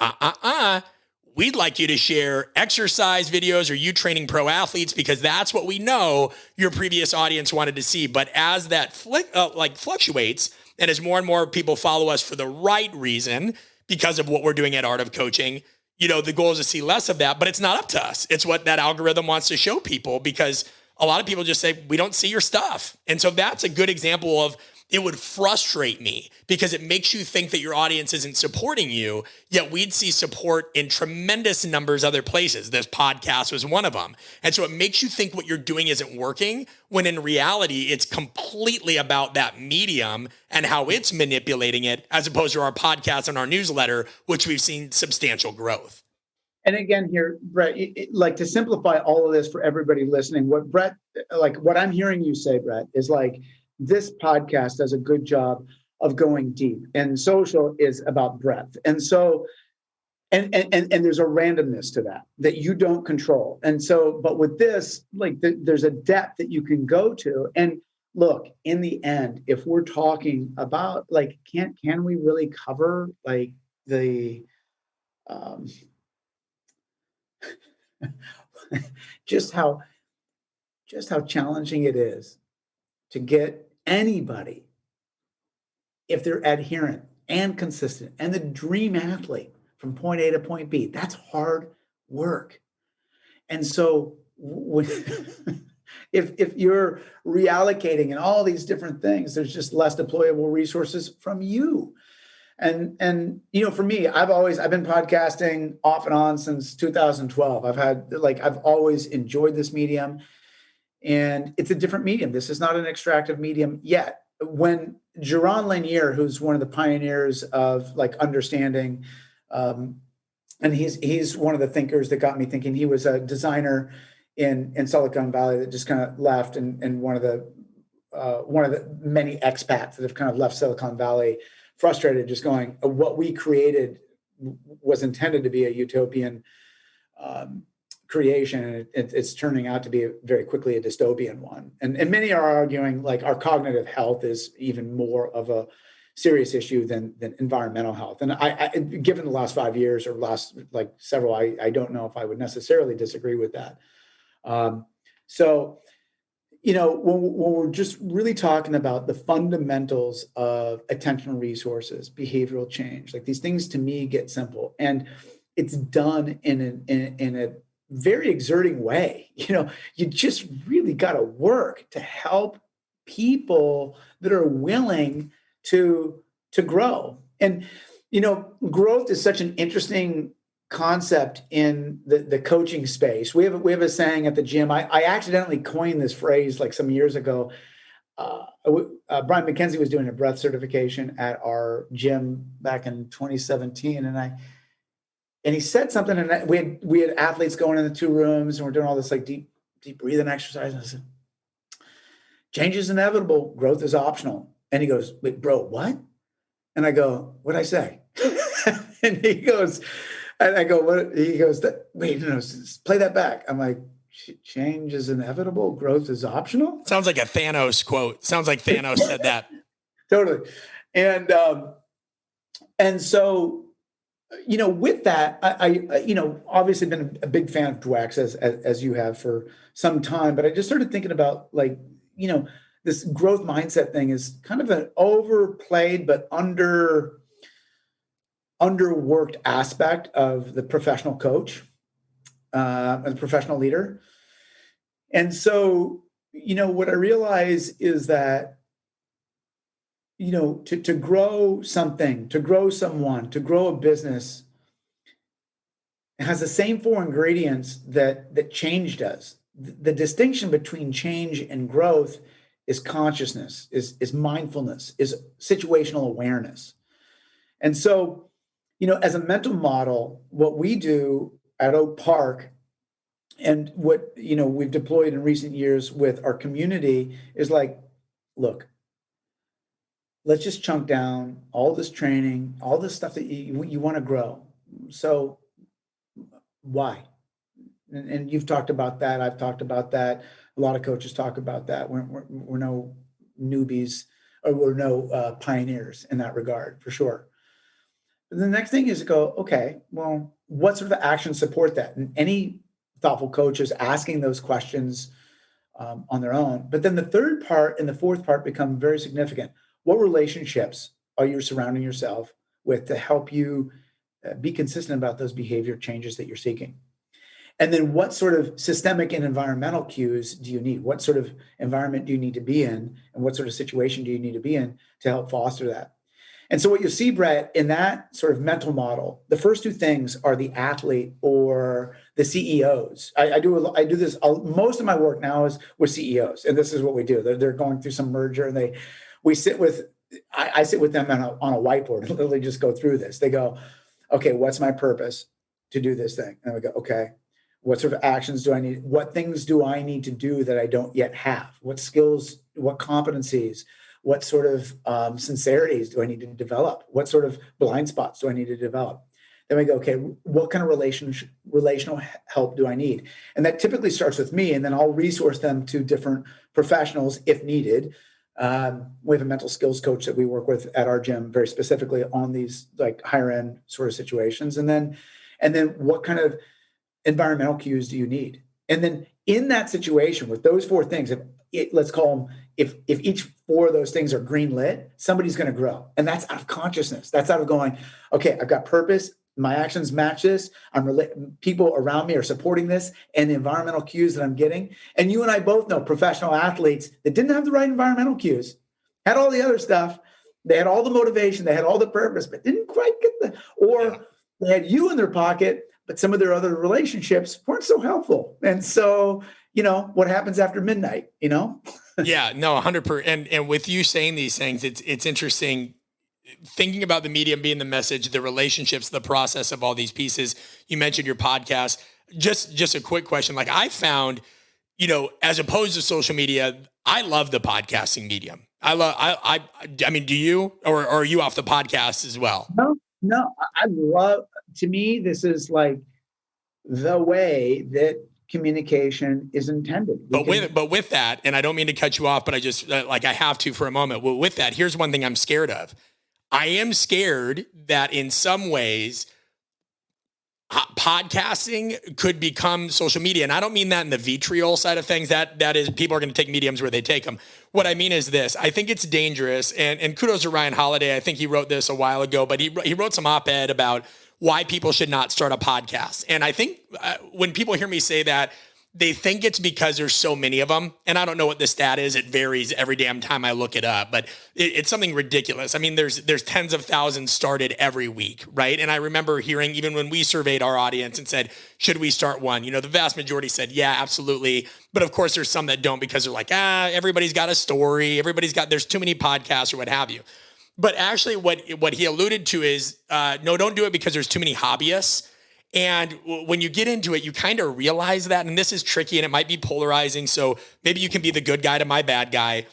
[SPEAKER 2] we'd like you to share exercise videos or you training pro athletes because that's what we know your previous audience wanted to see. But as that fluctuates, and as more and more people follow us for the right reason, because of what we're doing at Art of Coaching, the goal is to see less of that, but it's not up to us. It's what that algorithm wants to show people because a lot of people just say, we don't see your stuff. And so that's a good example of it would frustrate me because it makes you think that your audience isn't supporting you, yet we'd see support in tremendous numbers other places. This podcast was one of them. And so it makes you think what you're doing isn't working when in reality, it's completely about that medium and how it's manipulating it as opposed to our podcast and our newsletter, which we've seen substantial growth.
[SPEAKER 1] And again, here, Brett, to simplify all of this for everybody listening, what I'm hearing you say, Brett, is this podcast does a good job of going deep, and social is about breadth. And so, and there's a randomness to that you don't control. And so, but with this, there's a depth that you can go to. And look, in the end, if we're talking about can we really cover the just how challenging it is to get anybody, if they're adherent and consistent and the dream athlete from point A to point B, that's hard work. And so if you're reallocating and all these different things, there's just less deployable resources from you. And for me, I've been podcasting off and on since 2012. I've always enjoyed this medium. And it's a different medium. This is not an extractive medium yet. When Jaron Lanier, who's one of the pioneers of understanding, and he's one of the thinkers that got me thinking. He was a designer in Silicon Valley that just kind of left, and one of the many expats that have kind of left Silicon Valley, frustrated, just going, what we created was intended to be a utopian creation, and it's turning out to be very quickly a dystopian one. And many are arguing our cognitive health is even more of a serious issue than environmental health. And I given the last 5 years or last several, I don't know if I would necessarily disagree with that. So, when we're just really talking about the fundamentals of attentional resources, behavioral change, these things to me get simple, and it's done in a very exerting way. You just really got to work to help people that are willing to grow. And, growth is such an interesting concept in the coaching space. We have a saying at the gym. I accidentally coined this phrase some years ago. Brian McKenzie was doing a breath certification at our gym back in 2017. And he said something, and we had athletes going in the 2 rooms, and we're doing all this deep breathing exercise. And I said, change is inevitable. Growth is optional. And he goes, wait, bro, what? And I go, what'd I say? And he goes, and I go, what? He goes, wait, no, play that back. I'm like, change is inevitable. Growth is optional.
[SPEAKER 2] Sounds like a Thanos quote. Sounds like Thanos said that.
[SPEAKER 1] Totally. And so, with that, I obviously been a big fan of Dweck's as you have for some time, but I just started thinking about this growth mindset thing is kind of an overplayed but underworked aspect of the professional coach, and the professional leader. And so, what I realize is that, to grow something, to grow someone, to grow a business, it has the same four ingredients that change does. The distinction between change and growth is consciousness, is mindfulness, is situational awareness. And so, as a mental model, what we do at Oak Park and what, we've deployed in recent years with our community is like, look, let's just chunk down all this training, all this stuff that you want to grow. So why? And you've talked about that. I've talked about that. A lot of coaches talk about that. We're no newbies, or we're no pioneers in that regard, for sure. But the next thing is to go, okay, well, what sort of actions support that? And any thoughtful coach is asking those questions on their own. But then the third part and the fourth part become very significant. What relationships are you surrounding yourself with to help you be consistent about those behavior changes that you're seeking? And then what sort of systemic and environmental cues do you need? What sort of environment do you need to be in? And what sort of situation do you need to be in to help foster that? And so what you see, Brett, in that sort of mental model, the first two things are the athlete or the CEOs. I do this. Most of my work now is with CEOs, and this is what we do. They're going through some merger, and I sit with them on a whiteboard and literally just go through this. They go, okay, what's my purpose to do this thing? And we go, okay, what sort of actions do I need? What things do I need to do that I don't yet have? What skills, what competencies, what sort of sincerities do I need to develop? What sort of blind spots do I need to develop? Then we go, okay, what kind of relational help do I need? And that typically starts with me, and then I'll resource them to different professionals if needed. We have a mental skills coach that we work with at our gym very specifically on these like higher end sort of situations. And then what kind of environmental cues do you need? And then in that situation with those four things, let's call them, if each four of those things are green lit, somebody's going to grow. And that's out of consciousness. That's out of going, okay, I've got purpose. My actions match this. People around me are supporting this, and the environmental cues that I'm getting. And you and I both know professional athletes that didn't have the right environmental cues, had all the other stuff. They had all the motivation, they had all the purpose, but didn't quite get they had you in their pocket, but some of their other relationships weren't so helpful. And so, what happens after midnight,
[SPEAKER 2] Yeah, no, 100%. And with you saying these things, it's interesting thinking about the medium being the message, the relationships, the process of all these pieces. You mentioned your podcast. Just a quick question. Like I found, as opposed to social media, I love the podcasting medium. I mean, do you, or are you off the podcast as well?
[SPEAKER 1] No, to me, this is like the way that communication is intended.
[SPEAKER 2] But with that, and I don't mean to cut you off, but I just I have to for a moment. Well, with that, here's one thing I'm scared of. I am scared that in some ways, podcasting could become social media. And I don't mean that in the vitriol side of things. That is, people are going to take mediums where they take them. What I mean is this. I think it's dangerous. And kudos to Ryan Holiday. I think he wrote this a while ago, but he wrote some op-ed about why people should not start a podcast. And I think when people hear me say that, they think it's because there's so many of them. And I don't know what the stat is. It varies every damn time I look it up, but it's something ridiculous. I mean, there's tens of thousands started every week, right? And I remember hearing, even when we surveyed our audience and said, should we start one? The vast majority said, yeah, absolutely. But of course, there's some that don't because they're like, everybody's got a story. There's too many podcasts or what have you. But actually what he alluded to is, no, don't do it because there's too many hobbyists. And when you get into it, you kind of realize that, and this is tricky and it might be polarizing. So maybe you can be the good guy to my bad guy.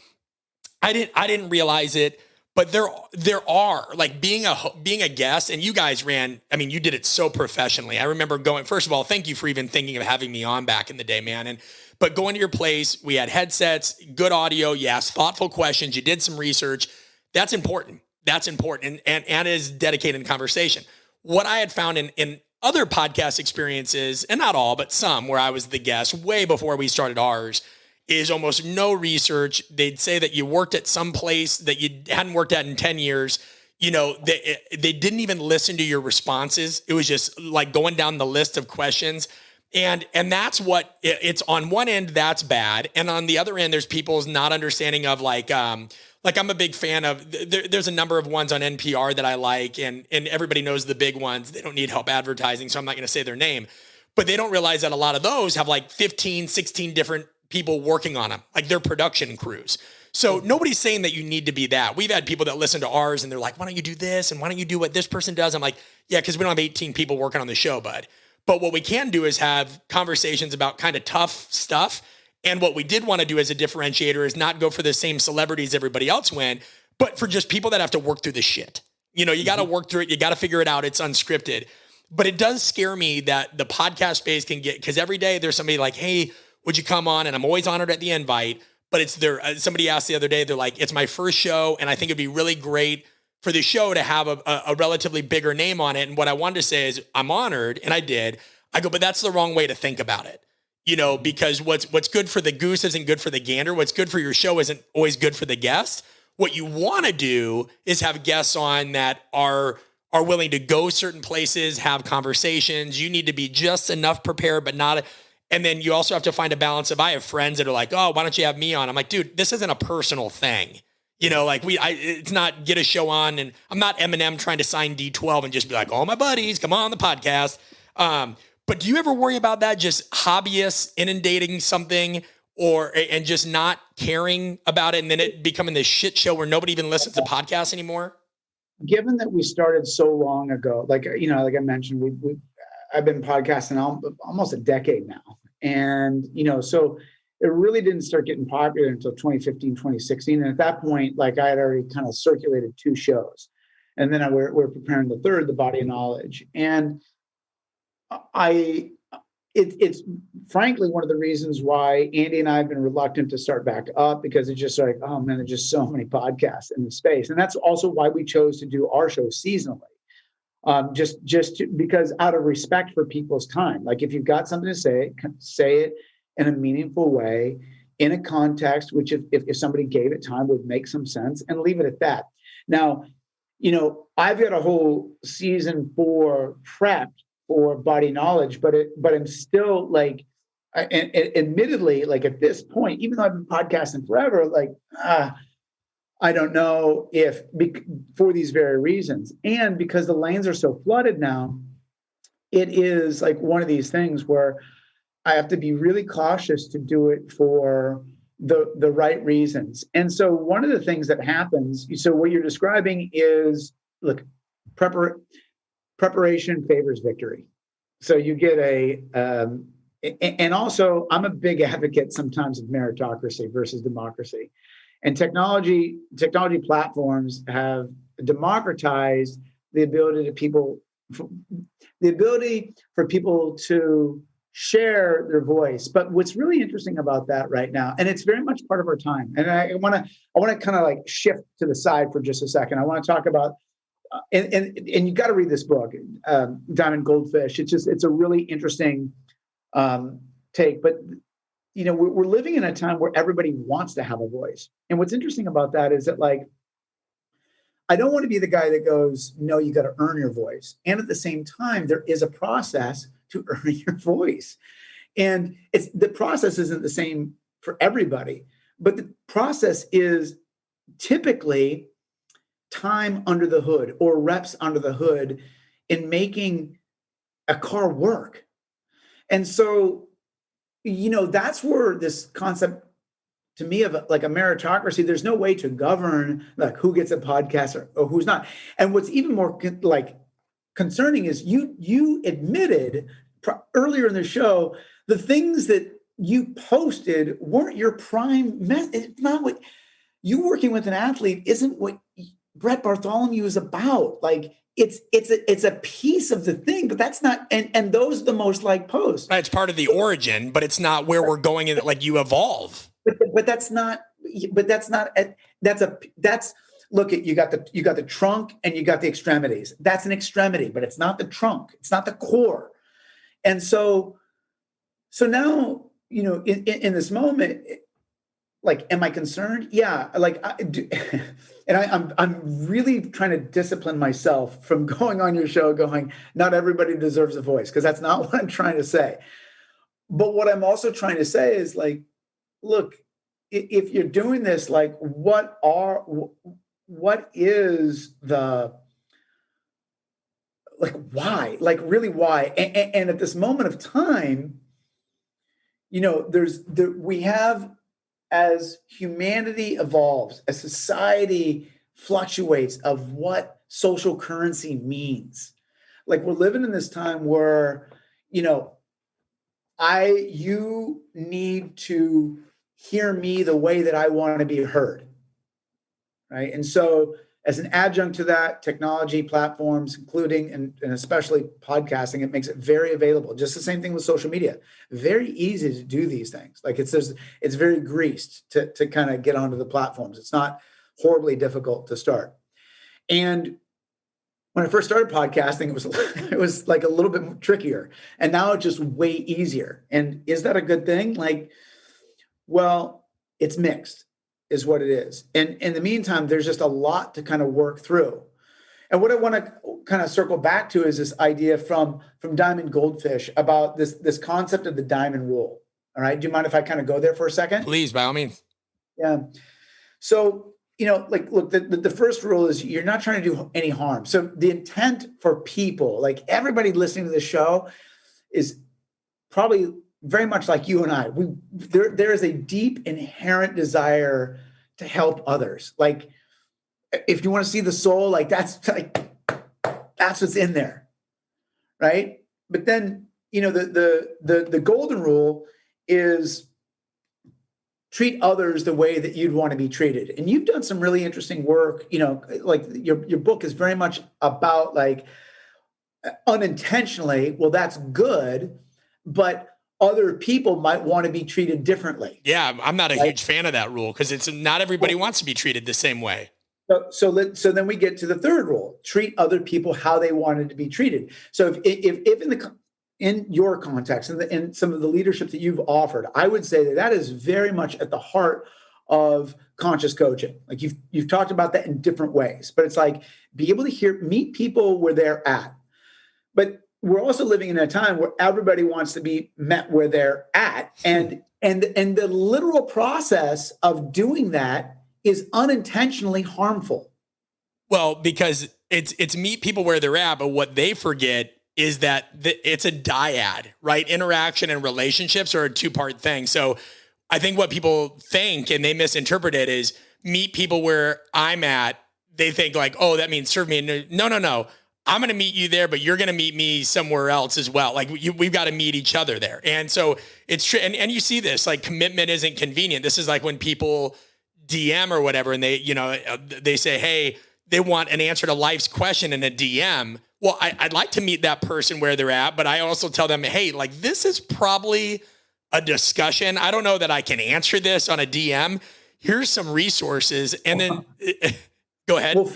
[SPEAKER 2] I didn't realize it, but there are like being a guest, and you guys you did it so professionally. I remember first of all, thank you for even thinking of having me on back in the day, man. But going to your place, we had headsets, good audio. You asked thoughtful questions. You did some research. That's important. And is dedicated in conversation. What I had found in other podcast experiences, and not all, but some where I was the guest way before we started ours, is almost no research. They'd say that you worked at some place that you hadn't worked at in 10 years. They didn't even listen to your responses. It was just like going down the list of questions. And that's what it's on one end, that's bad. And on the other end, there's people's not understanding of like I'm a big fan of, there's a number of ones on NPR that I like, and everybody knows the big ones. They don't need help advertising, so I'm not going to say their name, but they don't realize that a lot of those have like 15, 16 different people working on them, like their production crews. So nobody's saying that you need to be that. We've had people that listen to ours and they're like, why don't you do this? And why don't you do what this person does? I'm like, yeah, because we don't have 18 people working on the show, bud. But what we can do is have conversations about kind of tough stuff. And what we did want to do as a differentiator is not go for the same celebrities everybody else went, but for just people that have to work through the shit. You know, you got to work through it. You got to figure it out. It's unscripted. But it does scare me that the podcast space can get, because every day there's somebody like, hey, would you come on? And I'm always honored at the invite. But it's there. Somebody asked the other day, they're like, it's my first show, and I think it'd be really great for the show to have a relatively bigger name on it. And what I wanted to say is I'm honored, and I did. I go, but that's the wrong way to think about it. You know, because what's good for the goose isn't good for the gander. What's good for your show isn't always good for the guest. What you want to do is have guests on that are willing to go certain places, have conversations. You need to be just enough prepared, but not. And then you also have to find a balance of, I have friends that are like, oh, why don't you have me on? I'm like, dude, this isn't a personal thing. You know, like it's not get a show on, and I'm not Eminem trying to sign D12 and just be like, all my buddies, come on the podcast. But do you ever worry about that? Just hobbyists inundating something and just not caring about it, and then it becoming this shit show where nobody even listens to podcasts anymore?
[SPEAKER 1] Given that we started so long ago, like I mentioned, I've been podcasting almost a decade now. And, so it really didn't start getting popular until 2015, 2016. And at that point, like I had already kind of circulated 2 shows. And then we're preparing the third, The Body of Knowledge. And it's frankly one of the reasons why Andy and I have been reluctant to start back up, because it's just like, oh man, there's just so many podcasts in the space. And that's also why we chose to do our show seasonally. Because out of respect for people's time. Like if you've got something to say it in a meaningful way, in a context, which if somebody gave it time would make some sense, and leave it at that. Now, I've got a whole season 4 prepped for Body Knowledge, but I'm still like, admittedly, like at this point, even though I've been podcasting forever, like, I don't know if for these very reasons, and because the lanes are so flooded now, it is like one of these things where I have to be really cautious to do it for the right reasons. And so one of the things that happens, so what you're describing is, look, preparation favors victory. So you get and also I'm a big advocate sometimes of meritocracy versus democracy. And technology platforms have democratized the ability for people to share their voice. But what's really interesting about that right now, and it's very much part of our time, and I want to kind of like shift to the side for just a second. I want to talk about and you got to read this book, Diamond Goldfish. It's a really interesting take, but. We're living in a time where everybody wants to have a voice. And what's interesting about that is that, like, I don't want to be the guy that goes, no, you got to earn your voice. And at the same time, there is a process to earn your voice. And the process isn't the same for everybody, but the process is typically time under the hood or reps under the hood in making a car work. And so, that's where this concept to me of like a meritocracy, there's no way to govern like who gets a podcast or who's not. And what's even more like concerning is you admitted earlier in the show, the things that you posted weren't your prime message. It's not what you working with an athlete isn't what Brett Bartholomew is about. Like it's a piece of the thing, but that's not, and those are the most liked posts.
[SPEAKER 2] Right, it's part of the origin, but it's not where we're going in, like you evolve.
[SPEAKER 1] But that's look at, you got the trunk and you got the extremities. That's an extremity, but it's not the trunk. It's not the core. And so now, in this moment, like, am I concerned? Yeah. Like I do. And I'm really trying to discipline myself from going on your show going, not everybody deserves a voice, because that's not what I'm trying to say. But what I'm also trying to say is like, look, if you're doing this, like what is the, like, why, like really why? And at this moment of time, we have, as humanity evolves, as society fluctuates of what social currency means. Like we're living in this time where, you need to hear me the way that I want to be heard. Right. And so as an adjunct to that, technology platforms, including and especially podcasting, it makes it very available. Just the same thing with social media. Very easy to do these things. Like it's very greased to kind of get onto the platforms. It's not horribly difficult to start. And when I first started podcasting, it was like a little bit trickier. And now it's just way easier. And is that a good thing? Like, well, it's mixed, is what it is. And in the meantime, there's just a lot to kind of work through. And what I want to kind of circle back to is this idea from Diamond Goldfish about this concept of the diamond rule. All right. Do you mind if I kind of go there for a second?
[SPEAKER 2] Please, by all means.
[SPEAKER 1] Yeah. So, like, look, the first rule is you're not trying to do any harm. So the intent for people, like everybody listening to the show, is probably very much like you and I. There is a deep inherent desire to help others. Like if you want to see the soul, like that's what's in there, right? But then the golden rule is treat others the way that you'd want to be treated. And you've done some really interesting work. Like your book is very much about like unintentionally. Well, that's good, but other people might want to be treated differently.
[SPEAKER 2] Yeah, I'm not a huge fan of that rule because it's not everybody wants to be treated the same way.
[SPEAKER 1] So then we get to the third rule: treat other people how they wanted to be treated. So if in your context and in some of the leadership that you've offered, I would say that is very much at the heart of conscious coaching. Like you've talked about that in different ways, but it's like be able to meet people where they're at. But we're also living in a time where everybody wants to be met where they're at. And the literal process of doing that is unintentionally harmful.
[SPEAKER 2] Well, because it's meet people where they're at, but what they forget is that it's a dyad, right? Interaction and relationships are a two-part thing. So I think what people think and they misinterpret it is meet people where I'm at. They think like, oh, that means serve me. No. I'm going to meet you there, but you're going to meet me somewhere else as well. Like we've got to meet each other there. And so it's true. And you see this, like commitment isn't convenient. This is like when people DM or whatever, and they say, hey, they want an answer to life's question in a DM. Well, I'd like to meet that person where they're at, but I also tell them, hey, like this is probably a discussion. I don't know that I can answer this on a DM. Here's some resources. And then go ahead.
[SPEAKER 1] Well,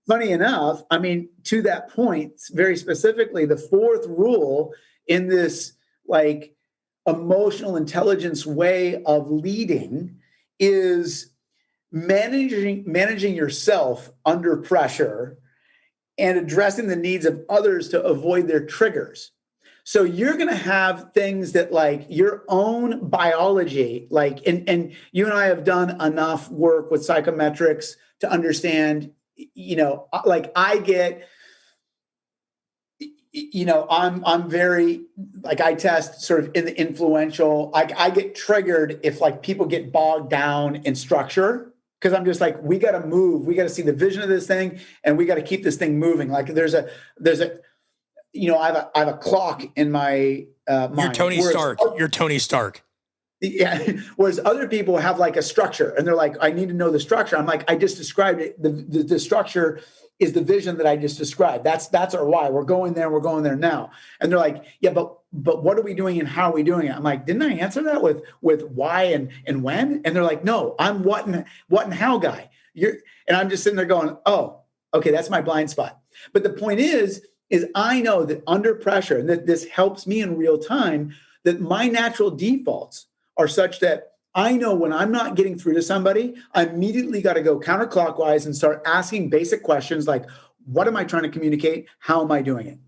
[SPEAKER 1] funny enough, I mean, to that point, very specifically, the fourth rule in this like emotional intelligence way of leading is managing yourself under pressure and addressing the needs of others to avoid their triggers. So you're going to have things that like your own biology, like, and you and I have done enough work with psychometrics to understand, like I get, I'm very, like I test sort of in the influential, I get triggered if like people get bogged down in structure. Because I'm just like, we got to move. We got to see the vision of this thing, and we got to keep this thing moving. Like there's a, I have a clock in my mind.
[SPEAKER 2] You're Tony Stark. You're Tony Stark.
[SPEAKER 1] Yeah. Whereas other people have like a structure, and they're like, I need to know the structure. I'm like, I just described it. The structure is the vision that I just described. That's our why. We're going there. We're going there now. And they're like, yeah, but what are we doing and how are we doing it? I'm like, didn't I answer that with why and when? And they're like, no, I'm what and how guy. And I'm just sitting there going, oh, okay, that's my blind spot. But the point is I know that under pressure, and that this helps me in real time, that my natural defaults are such that I know when I'm not getting through to somebody, I immediately got to go counterclockwise and start asking basic questions like, what am I trying to communicate? How am I doing it?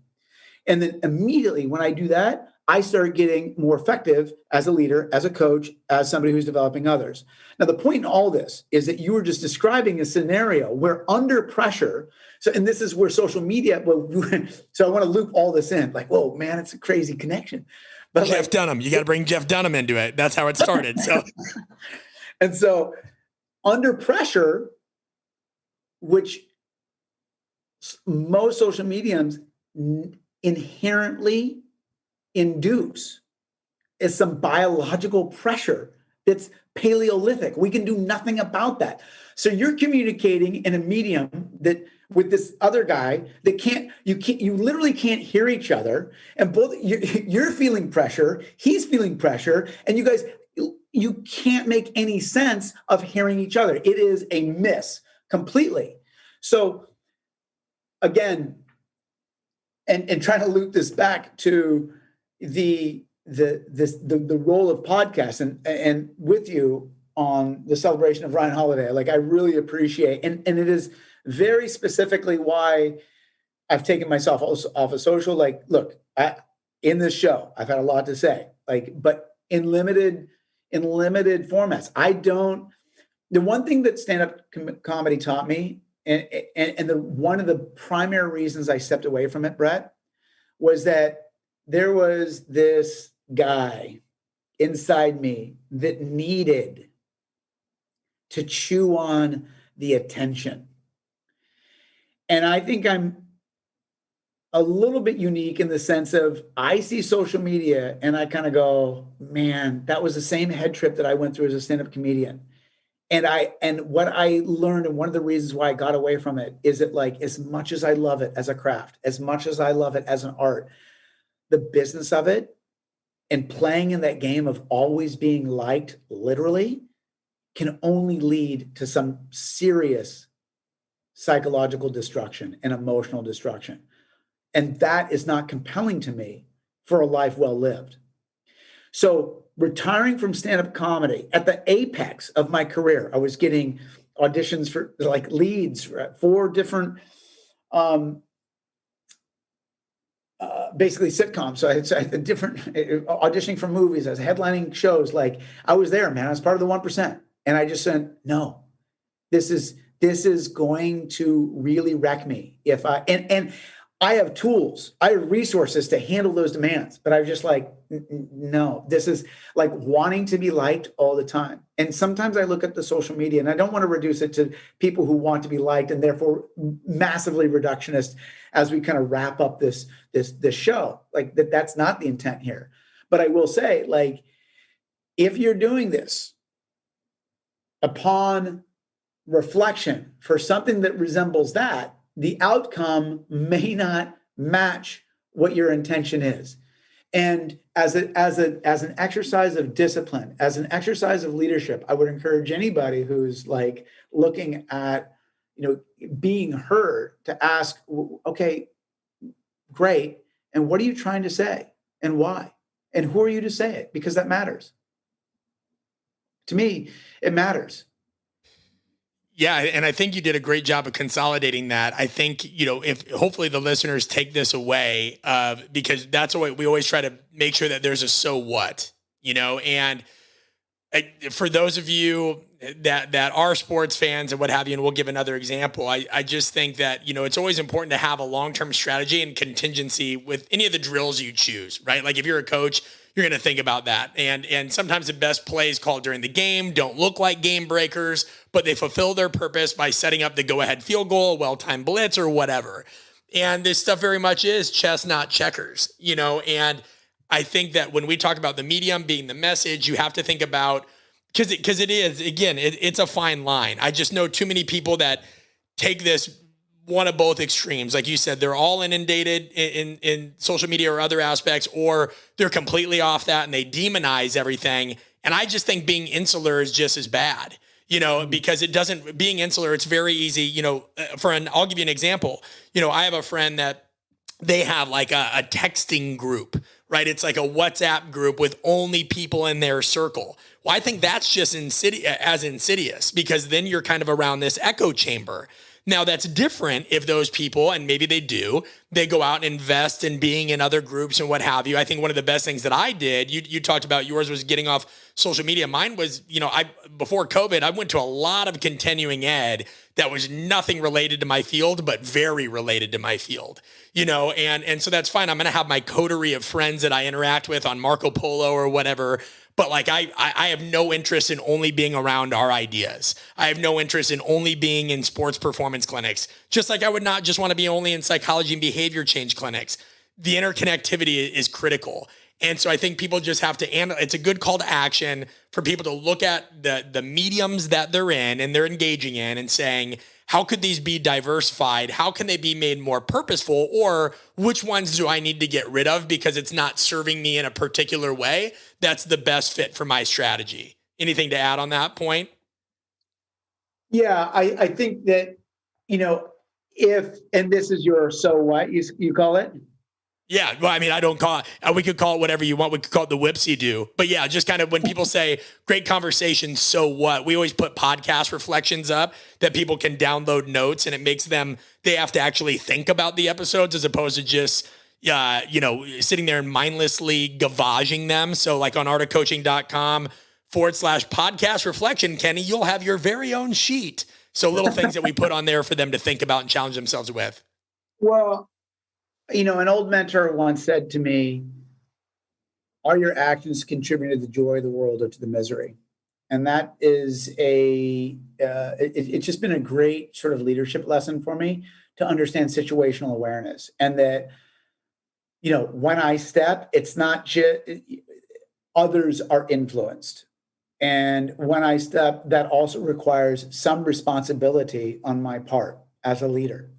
[SPEAKER 1] And then immediately when I do that, I started getting more effective as a leader, as a coach, as somebody who's developing others. Now, the point in all this is that you were just describing a scenario where under pressure, and this is where social media, so I want to loop all this in, like, whoa, man, it's a crazy connection. But
[SPEAKER 2] Jeff Dunham, you got to bring Jeff Dunham into it. That's how it started.
[SPEAKER 1] And so under pressure, which most social mediums inherently induce, is some biological pressure that's Paleolithic. We can do nothing about that. So you're communicating in a medium that with this other guy that you literally can't hear each other, and both you're feeling pressure, he's feeling pressure, and you can't make any sense of hearing each other. It is a miss completely. So again, and trying to loop this back to the role of podcasts and with you on the celebration of Ryan Holiday, like I really appreciate, and it is very specifically why I've taken myself off of social. Like, look, in this show, I've had a lot to say, like, but in limited formats. The one thing that stand-up comedy taught me, and one of the primary reasons I stepped away from it, Brett, was that there was this guy inside me that needed to chew on the attention. And I think I'm a little bit unique in the sense of I see social media and I kind of go, man, that was the same head trip that I went through as a stand-up comedian. And what I learned, and one of the reasons why I got away from it, is that, like, as much as I love it as a craft, as much as I love it as an art, the business of it and playing in that game of always being liked, literally, can only lead to some serious psychological destruction and emotional destruction. And that is not compelling to me for a life well lived. So retiring from stand-up comedy at the apex of my career, I was getting auditions for like leads for 4 different basically sitcoms. So I had different auditioning for movies. I was headlining shows. Like, I was there, man. I was part of the 1%. And I just said, no, this is going to really wreck me if and I have tools, I have resources to handle those demands, but I was just like, no, this is like wanting to be liked all the time. And sometimes I look at the social media, and I don't want to reduce it to people who want to be liked and therefore massively reductionist as we kind of wrap up this show. Like, that's not the intent here. But I will say, like, if you're doing this upon reflection for something that resembles that, the outcome may not match what your intention is. And as an exercise of discipline, as an exercise of leadership, I would encourage anybody who's like looking at, being heard to ask, okay, great. And what are you trying to say and why? And who are you to say it? Because that matters. To me, it matters.
[SPEAKER 2] Yeah, and I think you did a great job of consolidating that. I think, if hopefully the listeners take this away, because that's what we always try to make sure that there's a so what, and for those of you that are sports fans and what have you, and we'll give another example, I just think that, it's always important to have a long-term strategy and contingency with any of the drills you choose, right? Like, if you're a coach, you're going to think about that. And sometimes the best plays called during the game don't look like game breakers, but they fulfill their purpose by setting up the go-ahead field goal, well-timed blitz, or whatever. And this stuff very much is chess, not checkers, and I think that when we talk about the medium being the message, you have to think about, because it is, again, it's a fine line. I just know too many people that take this one of both extremes. Like you said, they're all inundated in social media or other aspects, or they're completely off that and they demonize everything. And I just think being insular is just as bad, because being insular, it's very easy, I'll give you an example. I have a friend that they have like a texting group, right? It's like a WhatsApp group with only people in their circle. Well, I think that's just insidious, because then you're kind of around this echo chamber. Now, that's different if those people, and maybe they do, they go out and invest in being in other groups and what have you. I think one of the best things that I did, you talked about yours was getting off social media. Mine was, before COVID, I went to a lot of continuing ed that was nothing related to my field, but very related to my field, and so that's fine. I'm going to have my coterie of friends that I interact with on Marco Polo or whatever. But like, I have no interest in only being around our ideas. I have no interest in only being in sports performance clinics, just like I would not just want to be only in psychology and behavior change clinics. The interconnectivity is critical. And so I think people just have to, it's a good call to action for people to look at the mediums that they're in and they're engaging in and saying, how could these be diversified? How can they be made more purposeful? Or which ones do I need to get rid of because it's not serving me in a particular way that's the best fit for my strategy? Anything to add on that point?
[SPEAKER 1] Yeah, I think that, and this is your so what you call it?
[SPEAKER 2] Yeah, well, I mean, I don't call it, we could call it whatever you want. We could call it the whipsy do. But yeah, just kind of when people say great conversation, so what? We always put podcast reflections up that people can download notes, and it makes them, they have to actually think about the episodes as opposed to just, sitting there and mindlessly gavaging them. So like on artofcoaching.com/podcast reflection, Kenny, you'll have your very own sheet. So little things that we put on there for them to think about and challenge themselves with.
[SPEAKER 1] Well, an old mentor once said to me, are your actions contributing to the joy of the world or to the misery? And that is it's just been a great sort of leadership lesson for me to understand situational awareness. And that, when I step, it's not just others are influenced. And when I step, that also requires some responsibility on my part as a leader.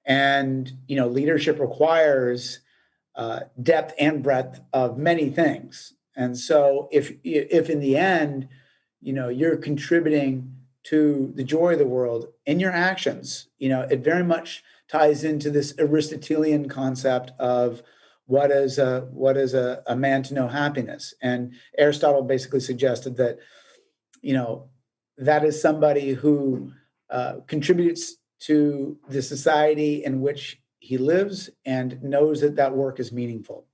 [SPEAKER 1] And, leadership requires depth and breadth of many things. And so if in the end, you're contributing to the joy of the world in your actions, it very much ties into this Aristotelian concept of what is a man to know happiness. And Aristotle basically suggested that, that is somebody who contributes to the society in which he lives and knows that work is meaningful.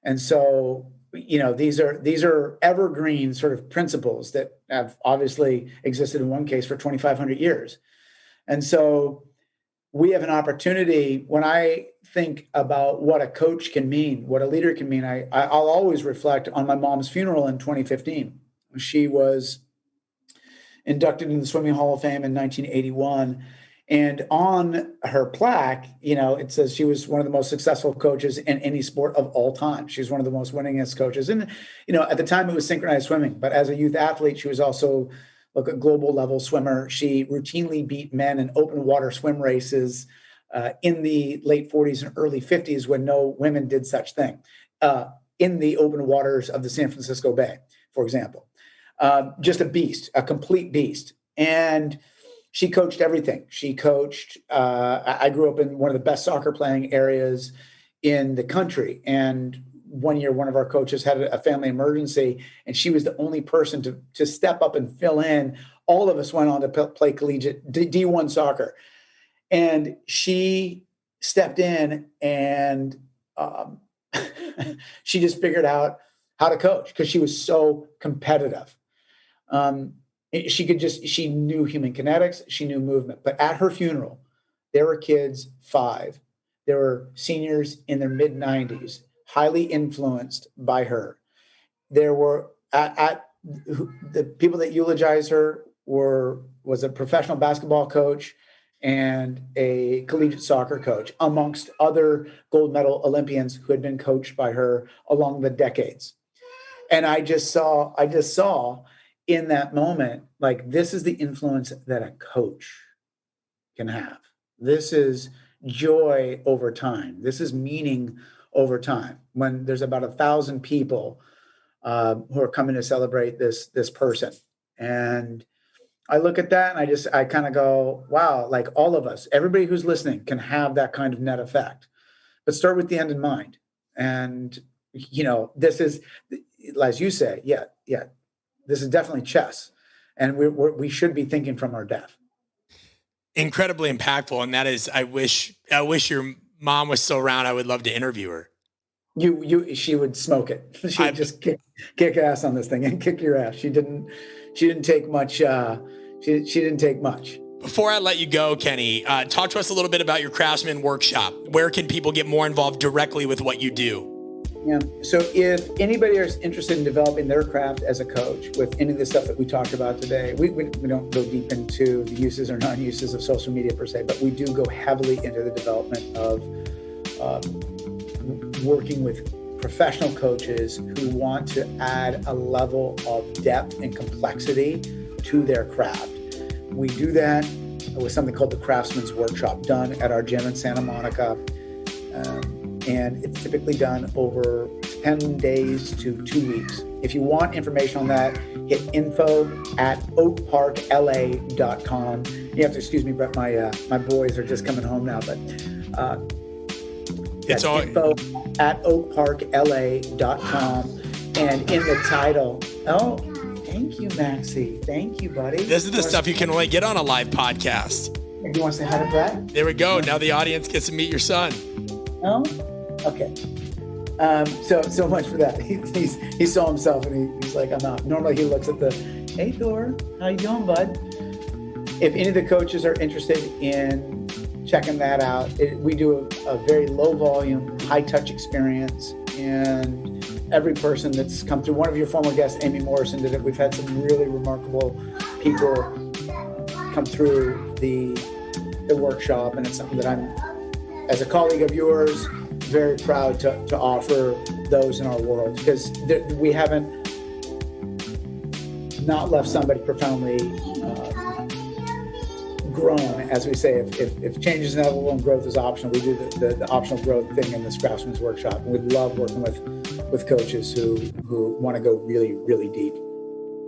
[SPEAKER 1] And so, these are evergreen sort of principles that have obviously existed in one case for 2,500 years. And so we have an opportunity. When I think about what a coach can mean, what a leader can mean, I'll always reflect on my mom's funeral in 2015. She was inducted into the Swimming Hall of Fame in 1981. And on her plaque, it says she was one of the most successful coaches in any sport of all time. She's one of the most winningest coaches. And, at the time it was synchronized swimming, but as a youth athlete, she was also a global level swimmer. She routinely beat men in open water swim races in the late 40s and early 50s when no women did such thing in the open waters of the San Francisco Bay, for example. Just a beast, a complete beast. And she coached everything. She coached, I grew up in one of the best soccer playing areas in the country. And one year, one of our coaches had a family emergency, and she was the only person to step up and fill in. All of us went on to play collegiate D1 soccer. And she stepped in and she just figured out how to coach because she was so competitive. She knew human kinetics, she knew movement. But at her funeral, there were kids 5. There were seniors in their mid-90s, highly influenced by her. There were the people that eulogized her was a professional basketball coach and a collegiate soccer coach, amongst other gold medal Olympians who had been coached by her along the decades. And I just saw in that moment, like, this is the influence that a coach can have. This is joy over time. This is meaning over time. When there's about 1,000 people who are coming to celebrate this person. And I look at that and I kind of go, wow, like all of us, everybody who's listening can have that kind of net effect. But start with the end in mind. And, this is, as you say, yeah, this is definitely chess. And we should be thinking from our death.
[SPEAKER 2] Incredibly impactful. And that is, I wish your mom was still around, I would love to interview her.
[SPEAKER 1] She would smoke it. She would just kick ass on this thing and kick your ass. She didn't take much. She didn't take much.
[SPEAKER 2] Before I let you go, Kenny, talk to us a little bit about your Craftsmen workshop. Where can people get more involved directly with what you do?
[SPEAKER 1] Yeah. So if anybody is interested in developing their craft as a coach with any of the stuff that we talked about today, we don't go deep into the uses or non-uses of social media per se, but we do go heavily into the development of working with professional coaches who want to add a level of depth and complexity to their craft. We do that with something called the Craftsmen's Workshop, done at our gym in Santa Monica. And it's typically done over 10 days to 2 weeks. If you want information on that, hit info@oakparkla.com. You have to excuse me, but my boys are just coming home now. But
[SPEAKER 2] it's all
[SPEAKER 1] info@oakparkla.com. And in the title, thank you, Maxie. Thank you, buddy.
[SPEAKER 2] This is the stuff you can only get on a live podcast.
[SPEAKER 1] Do you want to say hi to Brett?
[SPEAKER 2] There we go. Now the audience gets to meet your son.
[SPEAKER 1] No? Okay. So much for that. He saw himself and he's like, I'm out. Normally he looks at the, hey Thor, how you doing, bud? If any of the coaches are interested in checking that out, we do a very low volume, high touch experience. And every person that's come through, one of your former guests, Amy Morrison, did it. We've had some really remarkable people come through the workshop. And it's something that I'm, as a colleague of yours, very proud to offer those in our world, because we haven't not left somebody profoundly grown, as we say. If change is inevitable and growth is optional, we do the optional growth thing in this Craftsman's Workshop. And we love working with coaches who want to go really, really deep.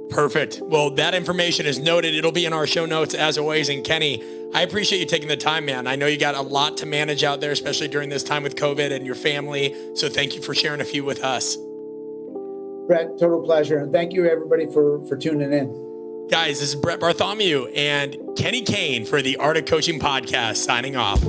[SPEAKER 2] Perfect. Well, that information is noted. It'll be in our show notes as always. And Kenny, I appreciate you taking the time, man. I know you got a lot to manage out there, especially during this time with COVID and your family. So thank you for sharing a few with us.
[SPEAKER 1] Brett, total pleasure. And thank you, everybody, for tuning in.
[SPEAKER 2] Guys, this is Brett Bartholomew and Kenny Kane for the Art of Coaching podcast, signing off.